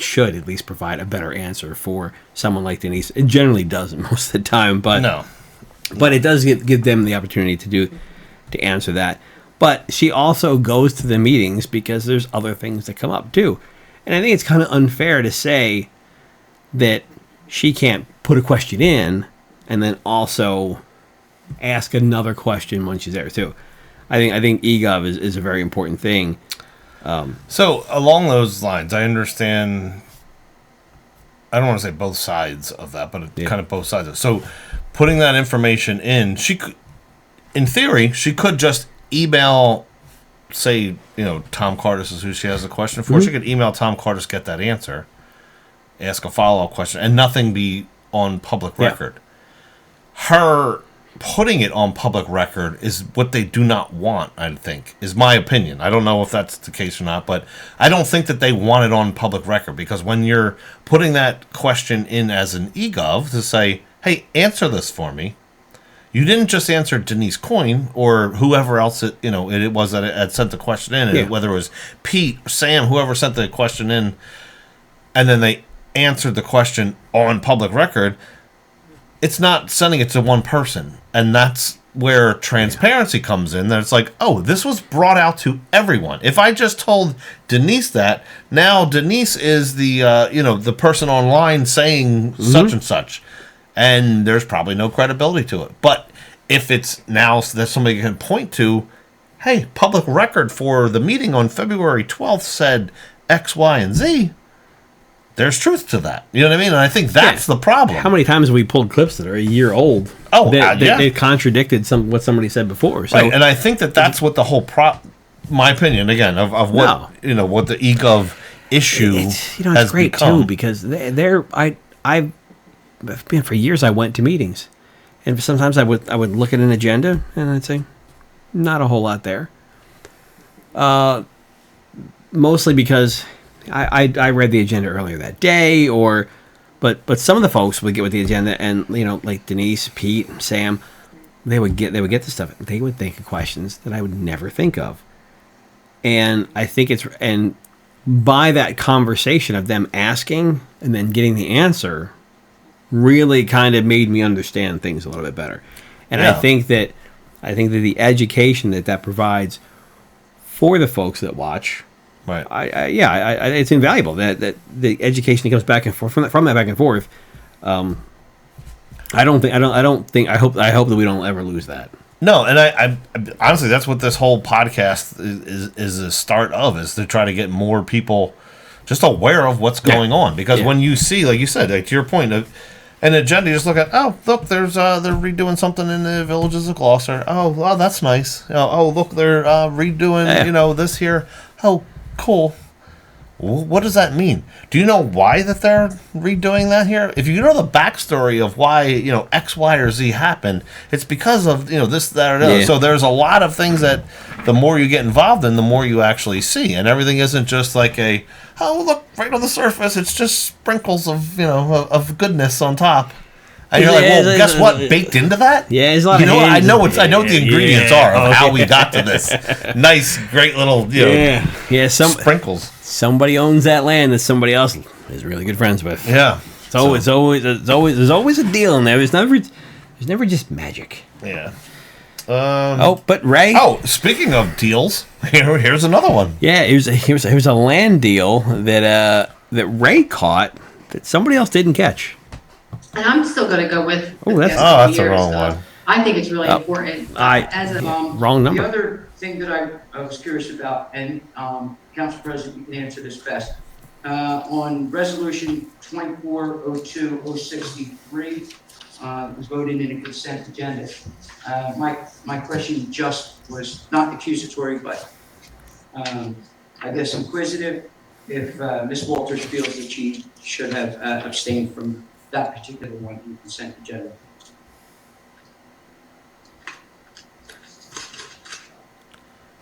should at least provide a better answer for someone like Denise. It generally doesn't most of the time, but it does give them the opportunity to answer that. But she also goes to the meetings because there's other things that come up too. And I think it's kind of unfair to say that she can't put a question in and then also ask another question when she's there too. I think eGov is a very important thing. So along those lines, I understand. I don't want to say both sides of that, but kind of both sides. So putting that information in, she could, in theory, she could just email, say, Tom Cardis is who she has a question for. Mm-hmm. She could email Tom Cardis, get that answer, ask a follow-up question, and nothing be on public record. Her putting it on public record is what they do not want, I think, is my opinion. I don't know if that's the case or not, but I don't think that they want it on public record, because when you're putting that question in as an eGov to say, hey, answer this for me, you didn't just answer Denise Coyne or whoever else it was that had sent the question in, whether it was Pete, Sam, whoever sent the question in, and then they answered the question on public record. It's not sending it to one person, and that's where transparency comes in. That it's like, oh, this was brought out to everyone. If I just told Denise that, now Denise is the the person online saying such and such, and there's probably no credibility to it. But if it's now that somebody can point to, hey, public record for the meeting on February 12th said X, Y, and Z. There's truth to that. You know what I mean? And I think that's the problem. How many times have we pulled clips that are a year old? Oh, they contradicted what somebody said before. So. Right, and I think that's what the whole my opinion, again, of what what the eGov issue has great become. Too, because I've been for years. I went to meetings, and sometimes I would look at an agenda and I'd say, not a whole lot there. Mostly because I read the agenda earlier that day, but some of the folks would get with the agenda, and like Denise, Pete, Sam, they would get the stuff. They would think of questions that I would never think of, and I think and by that conversation of them asking and then getting the answer, really kind of made me understand things a little bit better, and I think that the education that provides for the folks that watch. Right. It's invaluable that the education that comes back and forth from that back and forth. I hope that we don't ever lose that. No, and I honestly, that's what this whole podcast is a start of, is to try to get more people just aware of what's going on. Because when you see, like you said, like to your point, an agenda, you just look at, oh, look, there's they're redoing something in the villages of Gloucester. Oh, wow, that's nice. Oh, look, they're redoing this here. Oh, cool. Well, what does that mean? Do you know why that they're redoing that here? If you know the backstory of why X, Y, or Z happened, it's because of this, that, or the other. So there's a lot of things that the more you get involved in, the more you actually see, and everything isn't just like look right on the surface. It's just sprinkles of of goodness on top, And you're like, well, guess what? Baked into that? Yeah, there's a lot You of know what? I hints. know what the ingredients are of okay. how we got to this nice, great little Yeah, sprinkles. somebody owns that land that somebody else is really good friends with. Yeah. There's always a deal in there. There's never just magic. Yeah. But Ray. Oh, speaking of deals, here's another one. Yeah, it was a land deal that Ray caught that somebody else didn't catch. And I'm still gonna go with. Oh, that's- that's the wrong one. I think it's really important. As a, Wrong number. The other thing that I was curious about, and Council President, you can answer this best. On Resolution 2402-063, was voted in a consent agenda. My question just was not accusatory, but I guess inquisitive. If Ms. Walters feels that she should have abstained from that particular one in the consent agenda.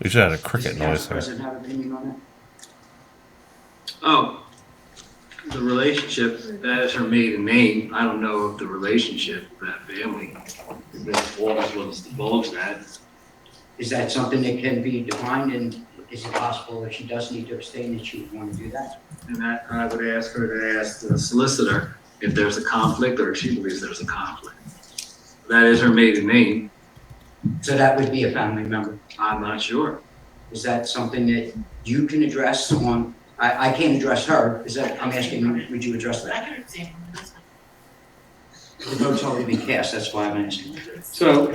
We should have had a cricket Does noise Council there. President have an opinion on that? Oh, the relationship, that is her maiden name. I don't know of the relationship of that family. Ms. Walters will divulge that. Is that something that can be defined, and is it possible if she does need to abstain that she would want to do that? And that, I would ask her to ask the solicitor if there's a conflict or if she believes there's a conflict. That is her maiden name. So that would be a family member. I'm not sure. Is that something that you can address on? I can't address her. Is that, I'm asking, would you address that? The vote's already been cast, that's why I'm asking. So,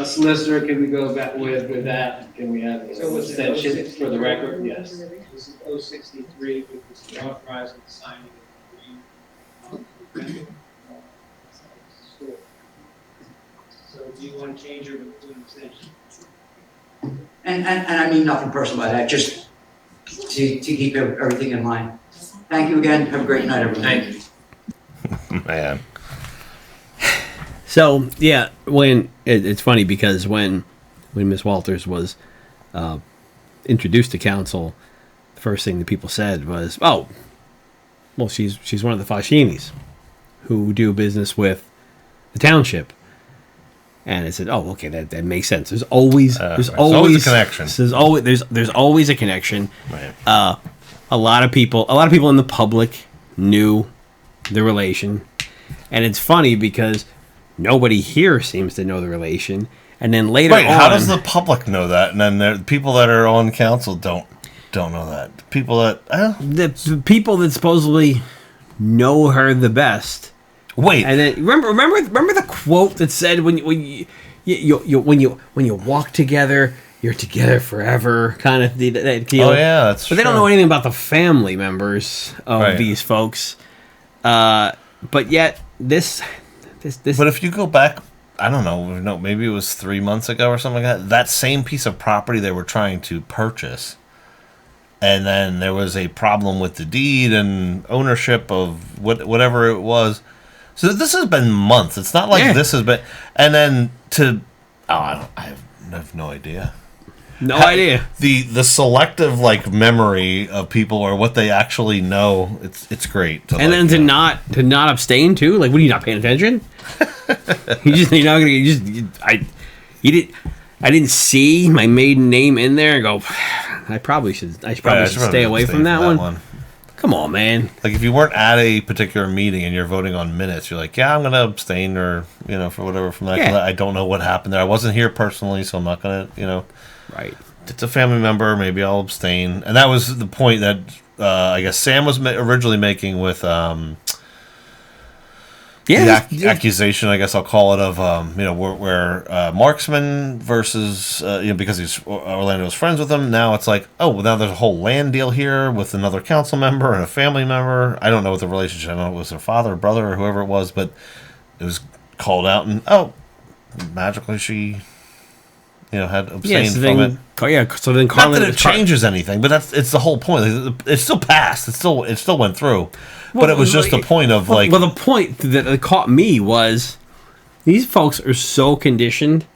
solicitor, can we go back with that? Can we have an extension for the record? Yes. This is 063, which is authorizing the signing of the agreement. So do you want to change your to an extension? And I mean nothing personal about that, just to keep everything in line. Thank you again. Have a great night, everyone. Thank you. Man. So yeah, it's funny because when Miss Walters was introduced to council, the first thing that people said was, "Oh, well, she's one of the Fascinis who do business with the township." And I said, "Oh, okay, that makes sense. There's always always a connection. There's always a connection. Right. A lot of people in the public knew the relation, and it's funny because nobody here seems to know the relation. And then later on, how does the public know that? And then the people that are on council don't know that. The people that the people that supposedly know her the best. Wait. And then remember the quote that said when you walk together, you're together forever, kind of that deal. Oh yeah, that's But they don't know anything about the family members of these folks. But yet this. But if you go back, I don't know, maybe it was 3 months ago or something like that. That same piece of property they were trying to purchase, and then there was a problem with the deed and ownership of whatever it was. So this has been months. It's not like this has been. And then I have no idea. No idea. The selective memory of people or what they actually know. It's great. And then to not abstain too. Like, what are you not paying attention? I didn't see my maiden name in there and go, I probably should stay away from that one. Come on, man. Like, if you weren't at a particular meeting and you're voting on minutes, you're like, yeah, I'm going to abstain or, for whatever from that. Yeah. 'Cause I don't know what happened there. I wasn't here personally, so I'm not going to, Right. It's a family member. Maybe I'll abstain. And that was the point that I guess Sam was originally making with the accusation, I guess I'll call it, of where Marksman versus because Orlando's friends with him. Now it's like, oh, well, now there's a whole land deal here with another council member and a family member. I don't know what the relationship. I don't know if it was their father or brother or whoever it was, but it was called out, and magically she had abstained from it. So then not that it changes anything, but it's the whole point. It still passed. It still went through. But it was just the point of the point that caught me was these folks are so conditioned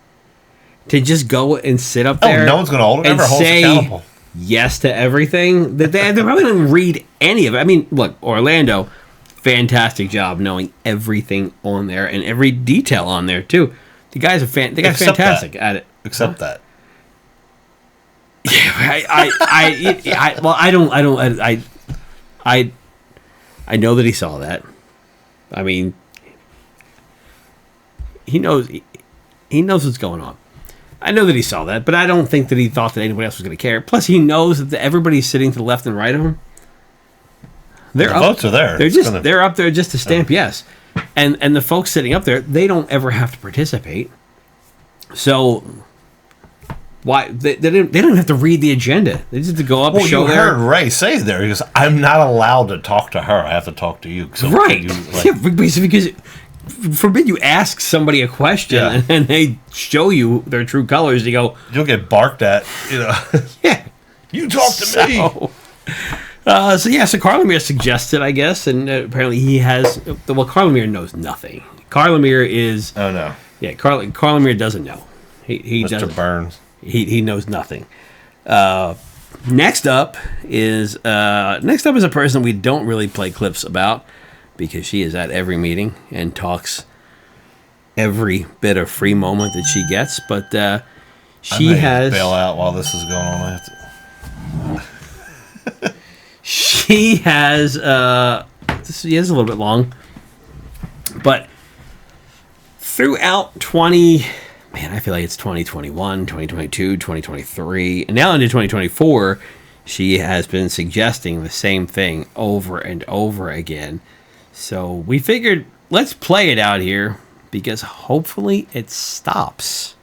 to just go and sit up there. No one's going to hold us accountable. Yes to everything that they probably didn't read any of it. I mean, look, Orlando, fantastic job knowing everything on there and every detail on there too. The guy's Except fantastic that. at it. Except that. Yeah, I know that he saw that. I mean, he knows what's going on. I know that he saw that, but I don't think that he thought that anybody else was going to care. Plus, he knows that everybody's sitting to the left and right of him. The votes are there. They're up there just to stamp yes, and the folks sitting up there, they don't ever have to participate. So why they don't have to read the agenda? They just have to go up and show you heard Ray say there. He goes, "I'm not allowed to talk to her. I have to talk to you." So right? yeah, because forbid you ask somebody a question and they show you their true colors. You go, you'll get barked at. Yeah, you talk to me. So Carlemere suggested, I guess, and apparently he has. Well, Carlemere knows nothing. Carlemere is. Oh no. Yeah, Carlemere doesn't know. He Mr. doesn't. Burns. He knows nothing. Next up is a person we don't really play clips about because she is at every meeting and talks every bit of free moment that she gets. But she has bail out while this is going on. She has this is a little bit long, but throughout I feel like it's 2021, 2022, 2023, and now into 2024, she has been suggesting the same thing over and over again. So we figured let's play it out here because hopefully it stops.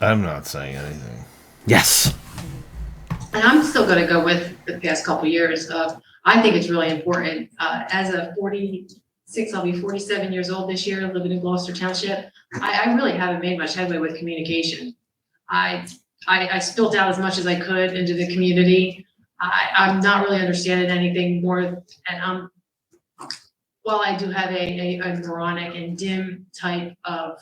I'm not saying anything. Yes. And I'm still going to go with the past couple years of, I think it's really important. As a 46, I'll be 47 years old this year, living in Gloucester Township. I really haven't made much headway with communication. I spilled out as much as I could into the community. I'm not really understanding anything more. And while I do have a moronic and dim type of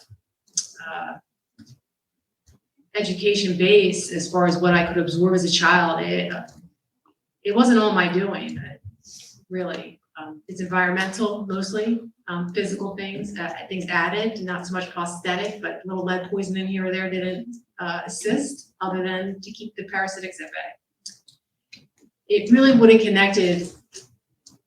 education base as far as what I could absorb as a child, it wasn't all my doing, really. It's environmental mostly, physical things added, not so much prosthetic, but little lead poisoning here or there didn't assist other than to keep the parasitics at bay. It really would have connected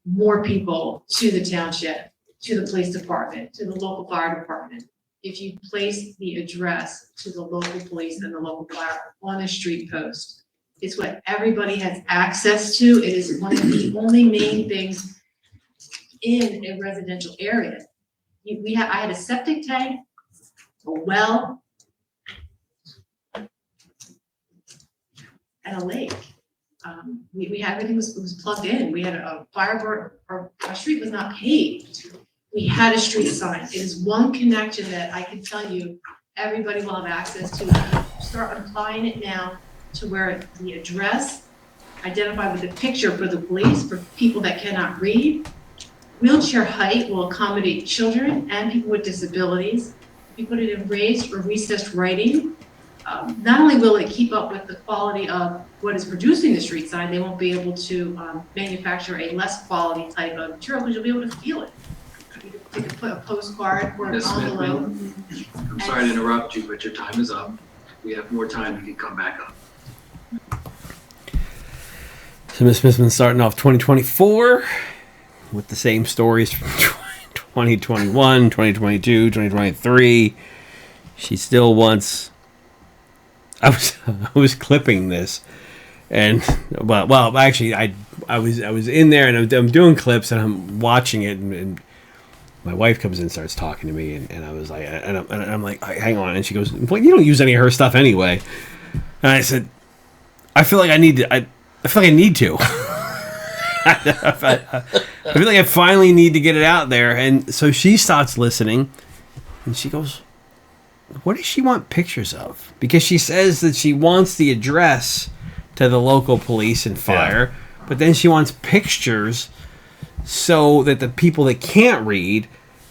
more people to the township, to the police department, to the local fire department. If you place the address to the local police and the local fire on a street post, it's what everybody has access to. It is one of the only main things in a residential area. I had a septic tank, a well, and a lake. We had everything was plugged in. We had a fire, our street was not paved. We had a street sign. It is one connection that I can tell you everybody will have access to. Start applying it now to where the address identified with a picture for the police, for people that cannot read. Wheelchair height will accommodate children and people with disabilities. We put it in raised or recessed writing. Not only will it keep up with the quality of what is producing the street sign, they won't be able to manufacture a less quality type of material because you'll be able to feel it. You could put a postcard or an Ms. envelope. Smithman, I'm sorry to interrupt you, but your time is up. We have more time, you can come back up. So Ms. Smithman's starting off 2024 with the same stories from 2021, 2022, 2023. She still wants. I was clipping this, and well, actually, I was in there and I'm doing clips and I'm watching it, and my wife comes in and starts talking to me, and I was like, and I'm like, hang on, and she goes, well, you don't use any of her stuff anyway, and I said, I feel like I need to. I feel like I need to. I feel like I finally need to get it out there. And so she starts listening and she goes, what does she want pictures of? Because she says that she wants the address to the local police and fire, but then she wants pictures so that the people that can't read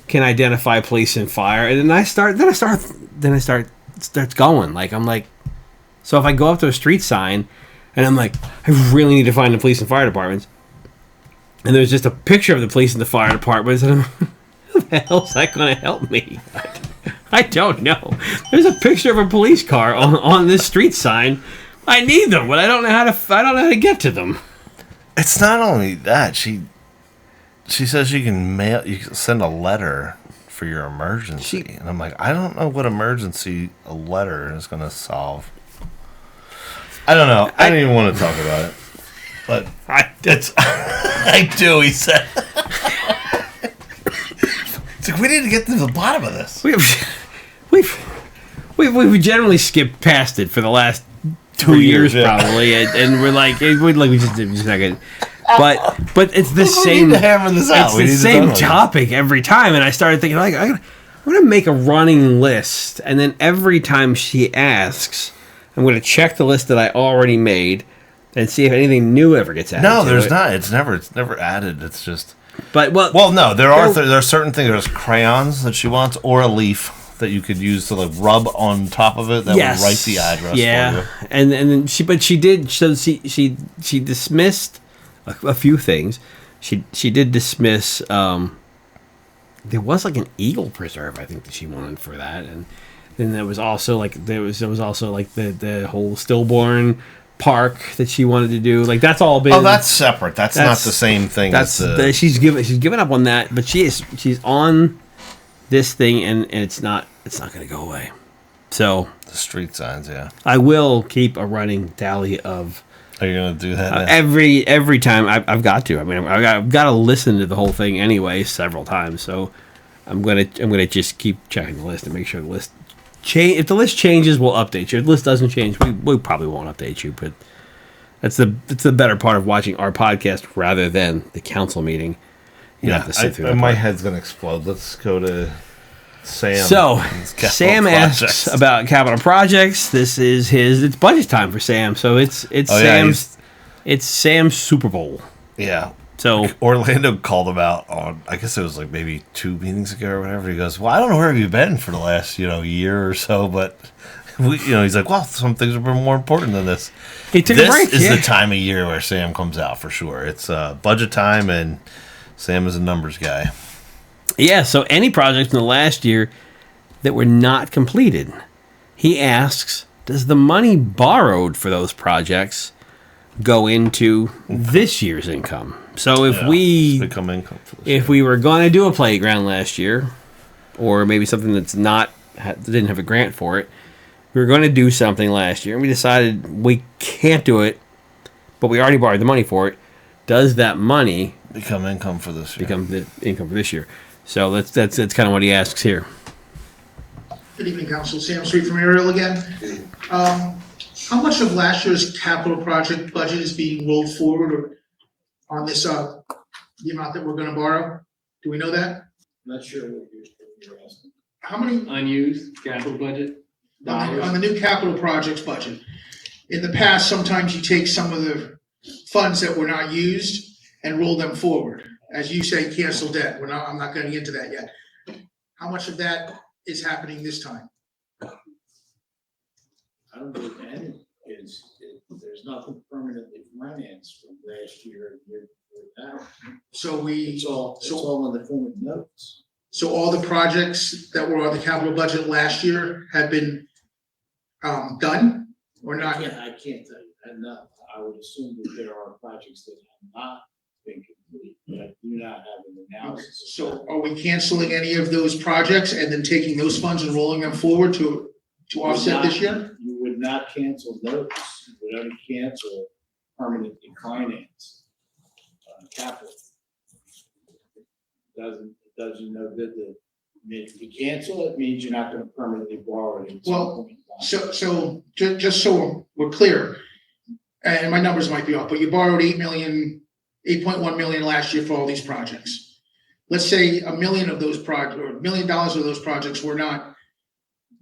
can identify police and fire. And then it starts going. Like, I'm like, so if I go up to a street sign and I'm like, I really need to find the police and fire departments, and there's just a picture of the police and the fire department. And who the hell's that going to help me? I don't know. There's a picture of a police car on this street sign. I need them, but I don't know how to get to them. It's not only that. She says you can send a letter for your emergency. And I'm like, I don't know what emergency a letter is going to solve. I don't know. I don't even want to talk about it. But I do, he said. It's like, we need to get to the bottom of this. We've generally skipped past it for the last 2 years, yeah. probably, and we're like, we just not good. But it's the same. We need to hammer this out. It's the same topic every time, and I started thinking, like, I'm gonna make a running list, and then every time she asks, I'm gonna check the list that I already made, and see if anything new ever gets added. No, to there's it. not. It's never added. It's just. But Well, no, there are certain things. There's crayons that she wants, or a leaf that you could use to like rub on top of it that would write the address for you. And then she dismissed a few things. She did dismiss. There was like an eagle preserve, I think, that she wanted for that, and then there was also like the whole stillborn park that she wanted to do. Like that's all been. Oh, that's separate. That's not the same thing. She's given up on that, but she's on this thing, and it's not going to go away. So the street signs, yeah. I will keep a running tally of. Are you gonna do that every time? I've got to. I mean, I've got to listen to the whole thing anyway several times. So I'm gonna just keep checking the list and make sure the list. If the list changes, we'll update you. If the list doesn't change, we probably won't update you. But that's the better part of watching our podcast rather than the council meeting. You have to sit through that my part. head's gonna explode. Let's go to Sam. So Sam asks about capital projects. This is it's budget time for Sam. So it's Sam's Super Bowl. Yeah. So Orlando called him out on, I guess it was like maybe 2 meetings ago or whatever. He goes, well, I don't know where have you been for the last, year or so, but he's like, well, some things have been more important than this. He took a break. This is the time of year where Sam comes out for sure. It's budget time, and Sam is a numbers guy. Yeah, so any projects in the last year that were not completed, he asks, does the money borrowed for those projects go into this year's income? So if we were going to do a playground last year, or maybe something that's didn't have a grant for it, we were going to do something last year, and we decided we can't do it, but we already borrowed the money for it. Does that money become income for this year? Become the income for this year. So that's kind of what he asks here. Good evening, Council. Sam Street from Ariel again. How much of last year's capital project budget is being rolled forward or on this, the amount that we're gonna borrow? Do we know that? Not sure what you're asking. How many, Unused capital budget? on the new capital projects budget? In the past, sometimes you take some of the funds that were not used and roll them forward. As you say, cancel debt. I'm not getting into that yet. How much of that is happening this time? I don't believe any there's nothing permanently financed from last year and year before that. So It's all in the form of notes. So all the projects that were on the capital budget last year have been done or not? I can't tell you that. No, I would assume that there are projects that have not been complete, but I do not have an analysis. So are we canceling any of those projects and then taking those funds and rolling them forward to offset this year? You would not cancel notes. You would only cancel permanently finance capital. Doesn't know that if you cancel it means you're not going to permanently borrow it. At some point in time. So just so we're clear, and my numbers might be off, but you borrowed $8.1 million last year for all these projects. Let's say $1 million of those projects, or $1 million of those projects were not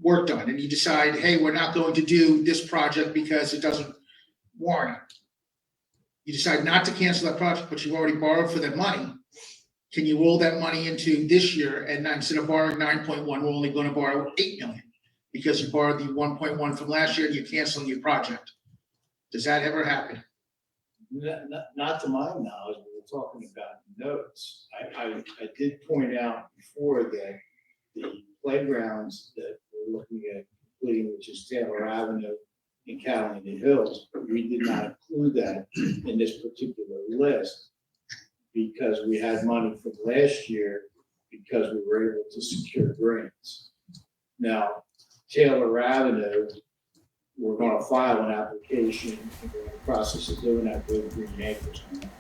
worked on, and you decide, hey, we're not going to do this project because it doesn't warrant it. You decide not to cancel that project, but you've already borrowed for that money. Can you roll that money into this year, and instead of borrowing 9.1, we're only going to borrow 8 million because you borrowed the 1.1 from last year and you're canceling your project? Does that ever happen? Not to my knowledge. talking about notes. I did point out before that the playgrounds that we're looking at completing, which is Taylor Avenue and Catalina Hills, we did not include that in this particular list because we had money from last year because we were able to secure grants. Now, Taylor Avenue, we're going to file an application, and we're in the process of doing that with Green Acres on that.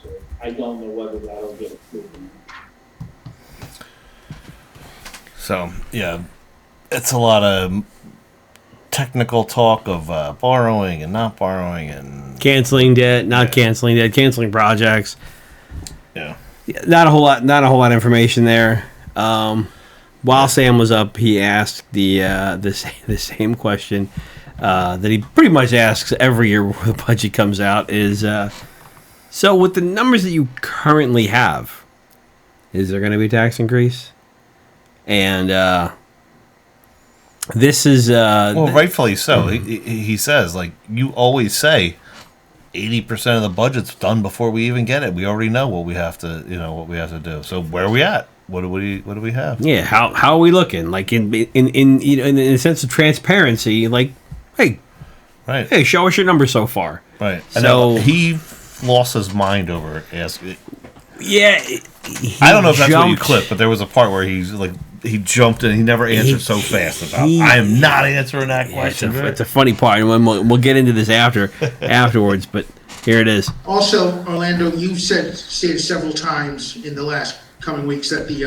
So I don't know whether that'll get approved or not. So yeah, it's a lot of technical talk of borrowing and not borrowing and Canceling debt, not canceling debt, canceling projects. yeah. Not a whole lot of information there. While Sam was up, he asked the same question that he pretty much asks every year when the budget comes out is, so with the numbers that you currently have, is there going to be a tax increase? And this is... well, rightfully so. He says, like, you always say 80% of the budget's done before we even get it. We already know what we have to, do. So where are we at? What do we have? Yeah, how are we looking? Like in a sense of transparency, like, hey, Right. Hey, show us your numbers so far. Right. So he lost his mind over asking. Yeah. I don't know if that's what you clipped, but there was a part where he jumped and he never answered so fast about. I am not answering that question. It's a funny part, and we'll get into this afterwards. But here it is. Also, Orlando, you've stated several times in the last coming weeks that the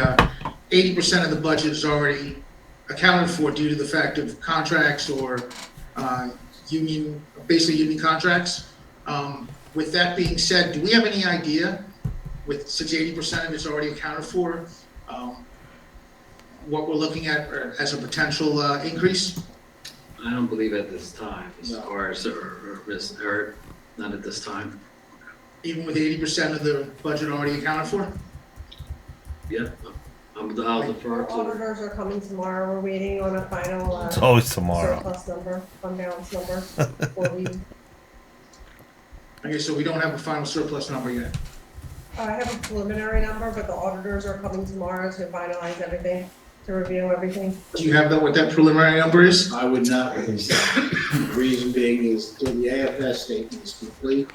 80% of the budget is already accounted for due to the fact of contracts or union contracts. With that being said, do we have any idea, since 80% of it's already accounted for, what we're looking at as a potential increase? I don't believe at this time, as far as, or not at this time. Even with 80% of the budget already accounted for? Yeah, I'll defer to. Auditors are coming tomorrow. We're waiting on a final. It's always tomorrow. Surplus number, fund balance number. Before we, Okay, so we don't have a final surplus number yet. I have a preliminary number, but the auditors are coming tomorrow to finalize everything, to review everything. Do you have what that preliminary number is? I would not release that. The reason being is till the AFS statement is complete,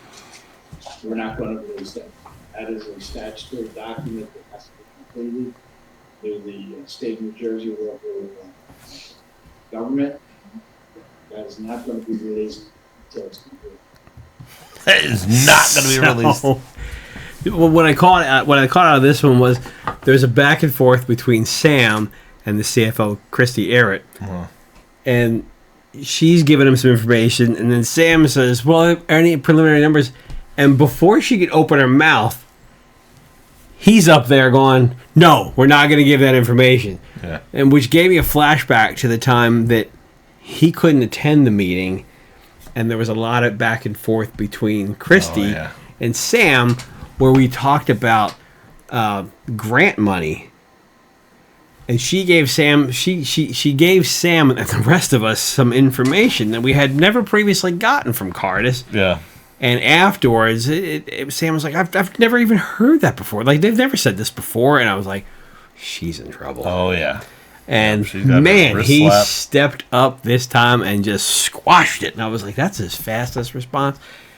we're not going to release that. That is a statutory document that has to be completed through the state of New Jersey local government. That is not going to be released until it's complete. That is not going to be released. Well, what I caught out of this one was there's a back and forth between Sam and the CFO, Christy Arrett. Uh-huh. And she's giving him some information, and then Sam says, well, are any preliminary numbers? And before she could open her mouth, he's up there going, no, we're not going to give that information. Yeah. And which gave me a flashback to the time that he couldn't attend the meeting, and there was a lot of back and forth between Christy and Sam, where we talked about grant money. And she gave Sam she gave Sam and the rest of us some information that we had never previously gotten from Cardis. Yeah. And afterwards, Sam was like, I've never even heard that before. Like, they've never said this before. And I was like, she's in trouble. Oh, yeah. And man, he stepped up this time and just squashed it. And I was like, that's his fastest response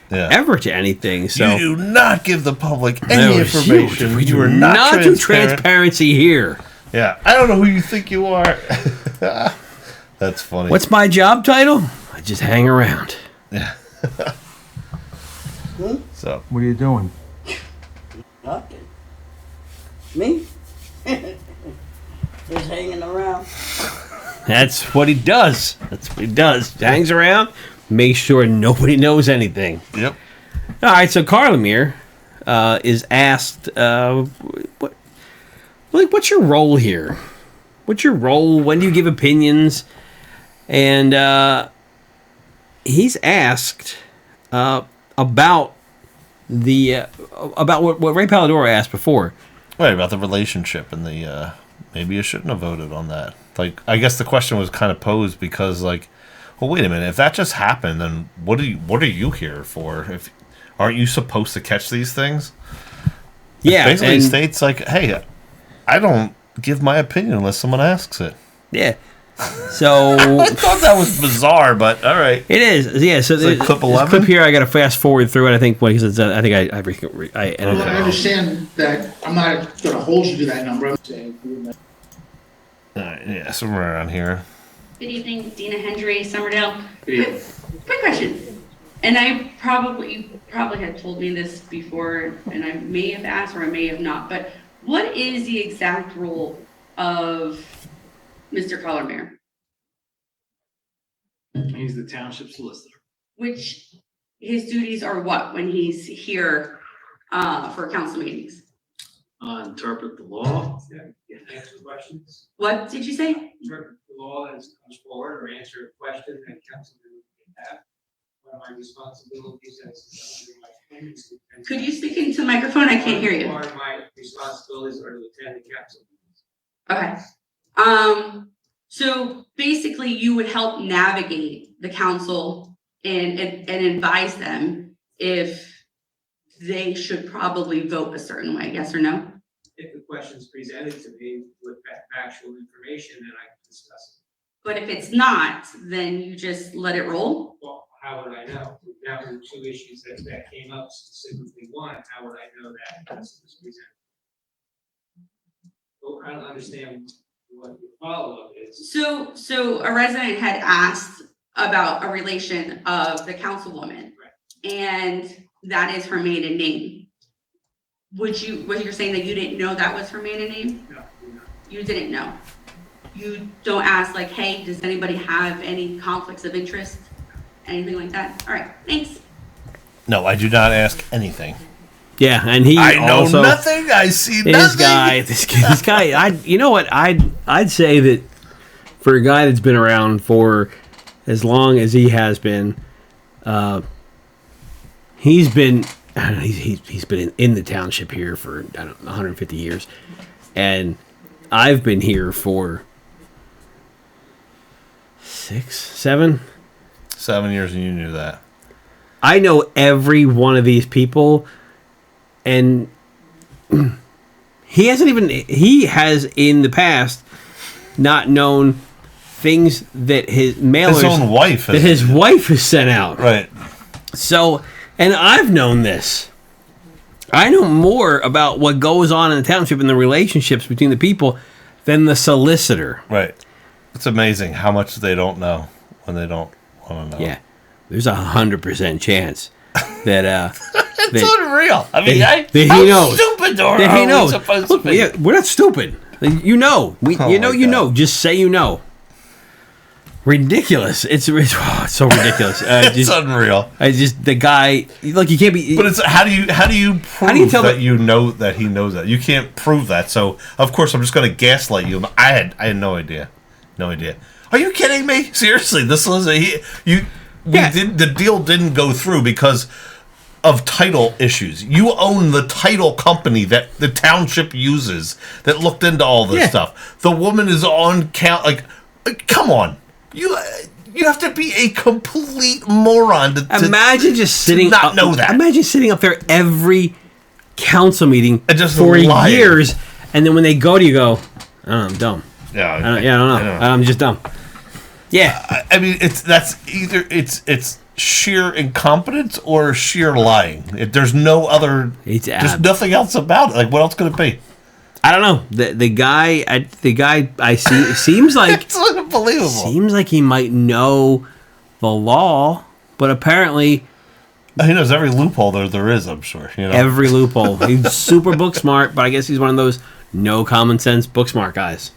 ever to anything. So you do not give the public any information. You are not do transparency here. Yeah, I don't know who you think you are. That's funny. What's my job title? I just hang around. Yeah. So, what are you doing? Nothing. Me? Just hanging around. That's what he does. He hangs around, makes sure nobody knows anything. Yep. All right, so Carlemere is asked, what's your role here? What's your role? When do you give opinions? And he's asked about what Ray Palladoro asked before. Right, about the relationship and the maybe you shouldn't have voted on that. Like, I guess the question was kind of posed because, like, well, wait a minute, if that just happened, then what are you here for? aren't you supposed to catch these things? Yeah, Basically, and- states like, hey, I don't give my opinion unless someone asks it. Yeah. So I thought that was bizarre, but all right. it is. Yeah. So It's like clip this 11? clip here, I got to fast forward through it. I think because I think I edited Well, I it. understand that I'm not gonna hold you to that number. Yeah, somewhere around here. Good evening, Dina Hendry, Summerdale. Good evening. Quick question, and you probably had told me this before, and I may have asked or I may have not, but what is the exact role of Mr. Colormere? He's the township solicitor. Which his duties are what when he's here for council meetings? Interpret the law. Yeah, answer questions, What did you say? interpret the law as it comes forward, or answer a question that councilman would have. One of my responsibilities as under my appointments. Could you speak into the microphone? I can't hear you. Part of my responsibilities are to attend the council meetings. Okay. So basically you would help navigate the council and advise them if they should probably vote a certain way, yes or no? If the question's presented to me with factual information, then I can discuss But if it's not, then you just let it roll? it. Well, how would I know? Now, there were two issues that came up, specifically one, how would I know that this was presented? Well, I don't understand what your follow-up is. So a resident had asked about a relation of the councilwoman, and that is her maiden name. Was you're saying that you didn't know that was her maiden name? No, you're not. You didn't know? You don't ask like, hey, does anybody have any conflicts of interest? Anything like that? All right, thanks. No, I do not ask anything. Yeah, and he I know also, nothing. I see This nothing. this guy. You know what? I'd say that for a guy that's been around for as long as he has been, he's been in the township here for 150 years, and I've been here for 7 years, and you knew that. I know every one of these people, and he has in the past not known things that his mailers, His own wife that his wife has sent out. Right. So, and I've known this. I know more about what goes on in the township and the relationships between the people than the solicitor. Right. It's amazing how much they don't know when they don't want to know. Yeah. There's 100% chance that It's unreal. I mean, that he how knows. stupid are That he we knows. supposed Look, to be? yeah, we're not stupid. You know. Oh You my know. God. Just say you know. Ridiculous. It's so ridiculous. It's unreal. The guy, like, you can't be. But it's how do you prove tell that you know that he knows that? You can't prove that. So of course I'm just going to gaslight you. I had no idea. No idea. Are you kidding me? Seriously, this was the deal didn't go through because of title issues. You own the title company that the township uses that looked into all this stuff. The woman is on count. Like, come on, you have to be a complete moron to Imagine just sitting not know that. Imagine sitting up there every council meeting And just for lying. years, and then when they go to you, go, oh, I'm dumb. Yeah, I don't know. I'm just dumb. Yeah, I mean, it's sheer incompetence or sheer lying. There's no other. There's nothing else about it. Like, what else could it be? I don't know. The guy I see seems like It's unbelievable. Seems like he might know the law, but apparently he knows every loophole there is. I'm sure. You know? Every loophole. He's super book smart, but I guess he's one of those no common sense book smart guys.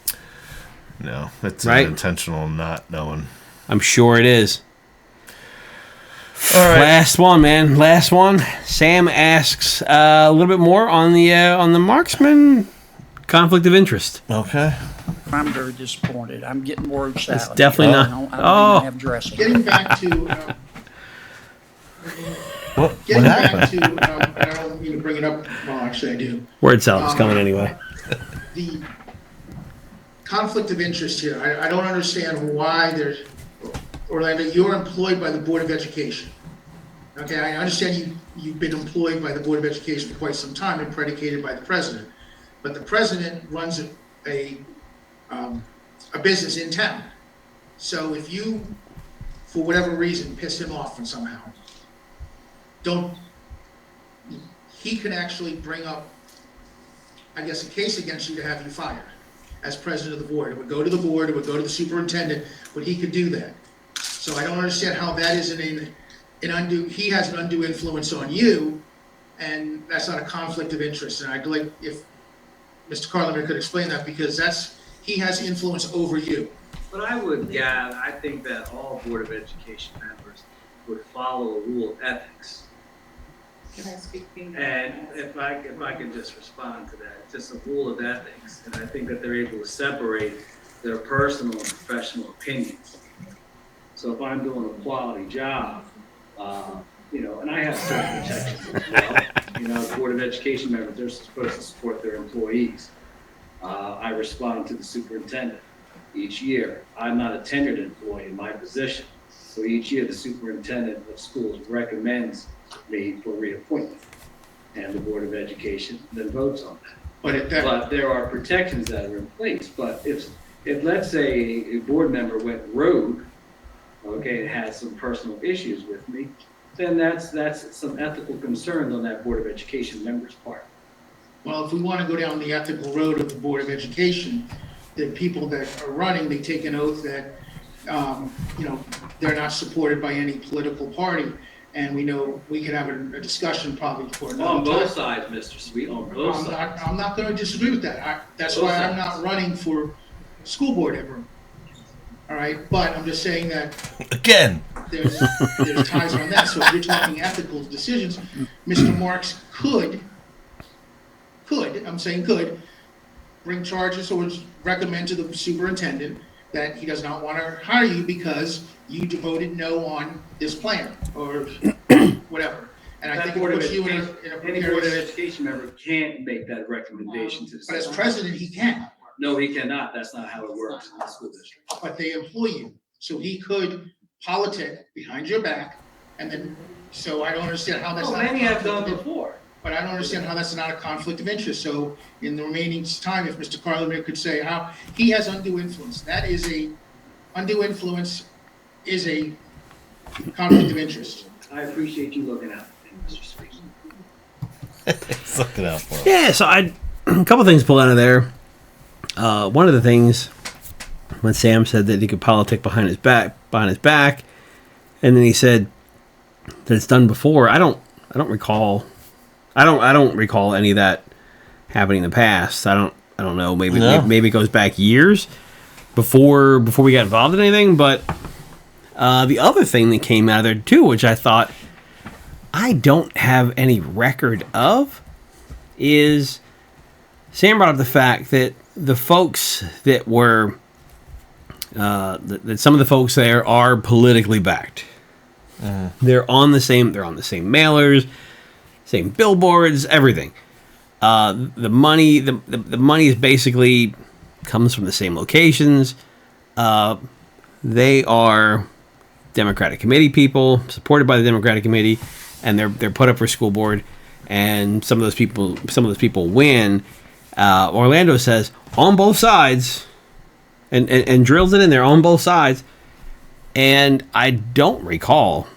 No, it's right? intentional not knowing. I'm sure it is. All right. Last one, man. Last one. Sam asks a little bit more on the Marksman conflict of interest. Okay. I'm very disappointed. I'm getting word salad. It's definitely not. I don't even have dressing. Getting back to, What happened? I don't mean to bring it up, well, actually I do. Word salad is coming anyway. The conflict of interest here, I don't understand why there's, Orlando, you're employed by the Board of Education. Okay, I understand you've been employed by the Board of Education for quite some time and predicated by the president. But the president runs a business in town. So if you, for whatever reason, piss him off and somehow, he can actually bring up, I guess, a case against you to have you fired as president of the board. It would go to the board, it would go to the superintendent, but he could do that. So I don't understand how that isn't an undue, he has an undue influence on you, and that's not a conflict of interest. And I'd like if Mr. Carlin could explain that, because he has influence over you. But I would, yeah, I think that all Board of Education members would follow a rule of ethics. Can I speak? And if I can just respond to that, it's just a rule of ethics, and I think that they're able to separate their personal and professional opinions. So if I'm doing a quality job, and I have certain protections as well. The Board of Education members, they're supposed to support their employees. I respond to the superintendent each year. I'm not a tenured employee in my position, so each year the superintendent of schools recommends me for reappointment, and the Board of Education then votes on that. But there are protections that are in place. But if let's say a board member went rogue, okay, and had some personal issues with me, then that's some ethical concerns on that Board of Education member's part. Well, if we want to go down the ethical road of the Board of Education, the people that are running, they take an oath that, they're not supported by any political party. And we know we could have a discussion probably for another On both time. sides, Mr. Sweet, on both sides. I'm not going to disagree with that. That's Both why sides. I'm not running for school board ever. All right, but I'm just saying that Again. there's ties on that. So if you're talking ethical decisions, Mr. Marks could, bring charges or recommend to the superintendent that he does not want to hire you because you voted no on this plan or whatever. And I think it puts you in a Any Board of precarious. Education member can't make that recommendation to the. But as president, he can, No, he cannot. That's not how it works in the school district. but they employ you. So he could politic behind your back, and then, so I don't understand how that's Oh, not. many have done before. But I don't understand how that's not a conflict of interest. So in the remaining time, if Mr. Carlin could say how he has undue influence, undue influence is a conflict of interest. I appreciate you looking out for me, Mr. Sweet. He's looking out for him. Yeah, so a couple things pull out of there. One of the things when Sam said that he could politic behind his back, and then he said that it's done before. I don't recall any of that happening in the past. I don't know. Maybe it goes back years before we got involved in anything. But the other thing that came out of there too, which I thought I don't have any record of, is Sam brought up the fact that the folks that were that some of the folks there are politically backed. They're on the same mailers, same billboards, everything. The money is basically comes from the same locations. They are Democratic committee people, supported by the Democratic committee, and they're put up for school board. And some of those people win. Orlando says on both sides, and drills it in there on both sides. And I don't recall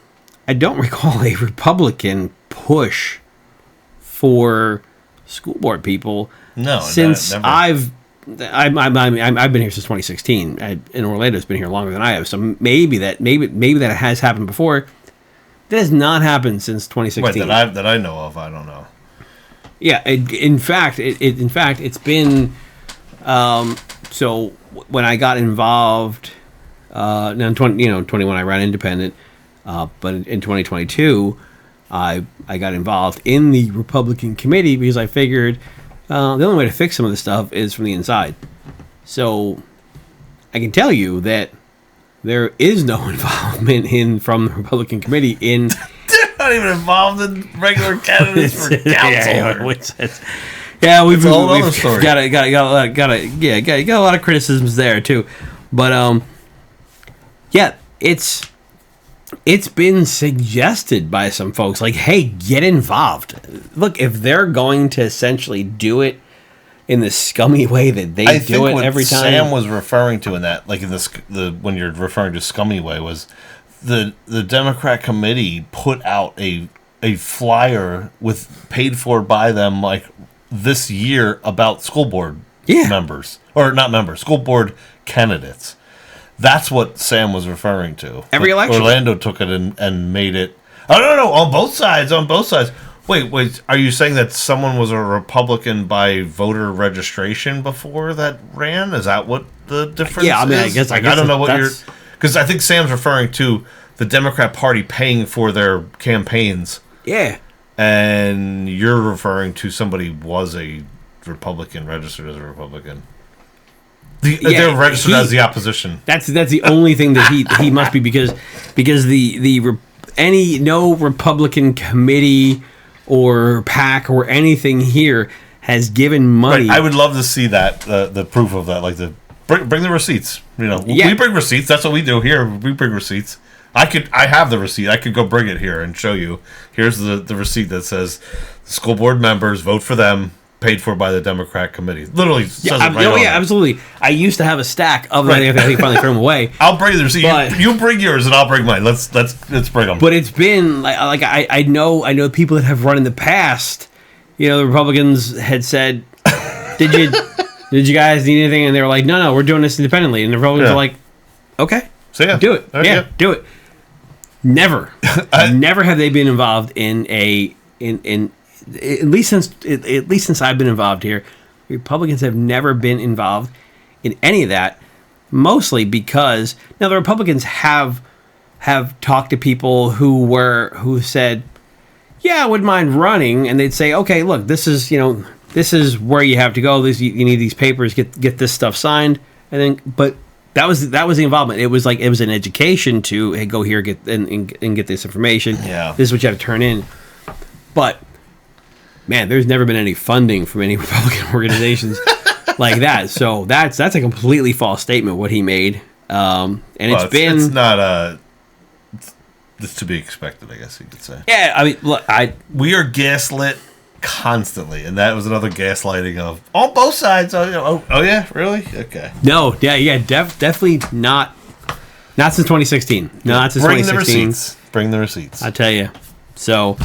a Republican push for school board people. No, since never. I've been here since 2016, and Orlando's been here longer than I have. So maybe that has happened before. That has not happened since 2016. Wait, that I know of, I don't know. Yeah, in fact, it's been. So when I got involved, now in 21 I ran independent, but in 2022, I got involved in the Republican committee because I figured the only way to fix some of this stuff is from the inside. So I can tell you that there is no involvement from the Republican committee in. They're not even involved in regular candidates for council. We've a whole other story. got a lot of criticisms there too, but it's it's been suggested by some folks, like, hey, get involved. Look, if they're going to essentially do it in the scummy way that they do it every time. Sam was referring to in that, like in the when you're referring to scummy way, was the Democrat committee put out a flyer with paid for by them like this year about school board members, or not members, school board candidates. That's what Sam was referring to. Every election. Orlando took it and made it. Oh, no, on both sides. Wait, are you saying that someone was a Republican by voter registration before that ran? Is that what the difference I mean, is? I don't know what you're... Because I think Sam's referring to the Democrat Party paying for their campaigns. Yeah. And you're referring to somebody was a Republican, registered as a Republican. They're registered as the opposition. That's the only thing that he must be, because no Republican committee or PAC or anything here has given money. Right. I would love to see that the proof of that, like bring the receipts. You know, we bring receipts. That's what we do here. We bring receipts. I have the receipt. I could go bring it here and show you. Here's the receipt that says school board members vote for them, paid for by the Democrat committee. Literally says it right on there. Absolutely. I used to have a stack of them. I think finally threw them away. I'll bring the receipt. You bring yours and I'll bring mine. Let's bring them. But it's been like I know people that have run in the past. You know, the Republicans had said, "Did you guys need anything?" And they were like, "No, we're doing this independently." And the Republicans are like, "Okay, so do it. Do it." Never have they been involved in at least since I've been involved here. Republicans have never been involved in any of that, mostly because now the Republicans have talked to people who said, "Yeah, I wouldn't mind running," and they'd say, "Okay, look, this is where you have to go. You need these papers, get this stuff signed," and then but. That was the involvement. It was an education to, hey, go here, get this information. Yeah. This is what you have to turn in. But man, there's never been any funding from any Republican organizations like that. So that's a completely false statement what he made. It's not it's to be expected, I guess you could say. Yeah, I mean, look, we are gaslit constantly, and that was another gaslighting of on both sides. Oh yeah, really? Okay. No, yeah, definitely not since 2016. No, not since 2016. Bring the receipts. I tell you. So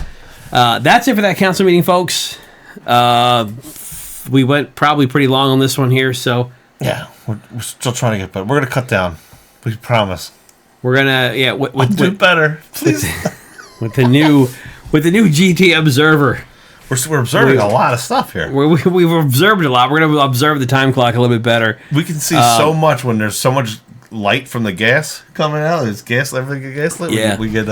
that's it for that council meeting, folks. We went probably pretty long on this one here, so yeah, we're still trying to get better. We're gonna cut down. We promise. We're gonna do better, please. with the new GT Observer. We're observing a lot of stuff here. We've observed a lot. We're going to observe the time clock a little bit better. We can see so much when there's so much light from the gas coming out. There's gas, everything gaslit. Yeah. We get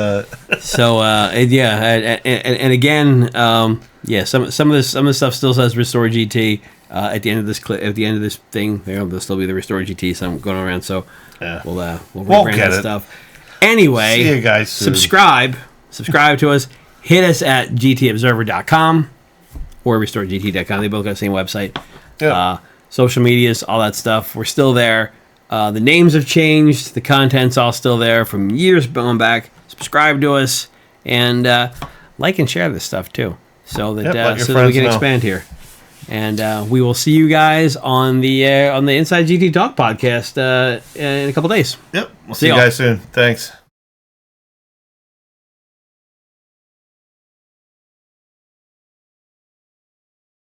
So and again, some of the stuff still says Restore GT at the end of this clip. At the end of this thing, there'll still be the Restore GT. So going around. So yeah. we'll rebrand that stuff. Anyway, see you guys soon. Subscribe to us. Hit us at gtobserver.com or restoregt.com. They both got the same website. Yeah. Social medias, all that stuff. We're still there. The names have changed. The content's all still there from years going back. Subscribe to us and like and share this stuff too, so that we can expand here. And we will see you guys on the Inside GT Talk podcast in a couple days. Yep. We'll see you guys soon. Thanks.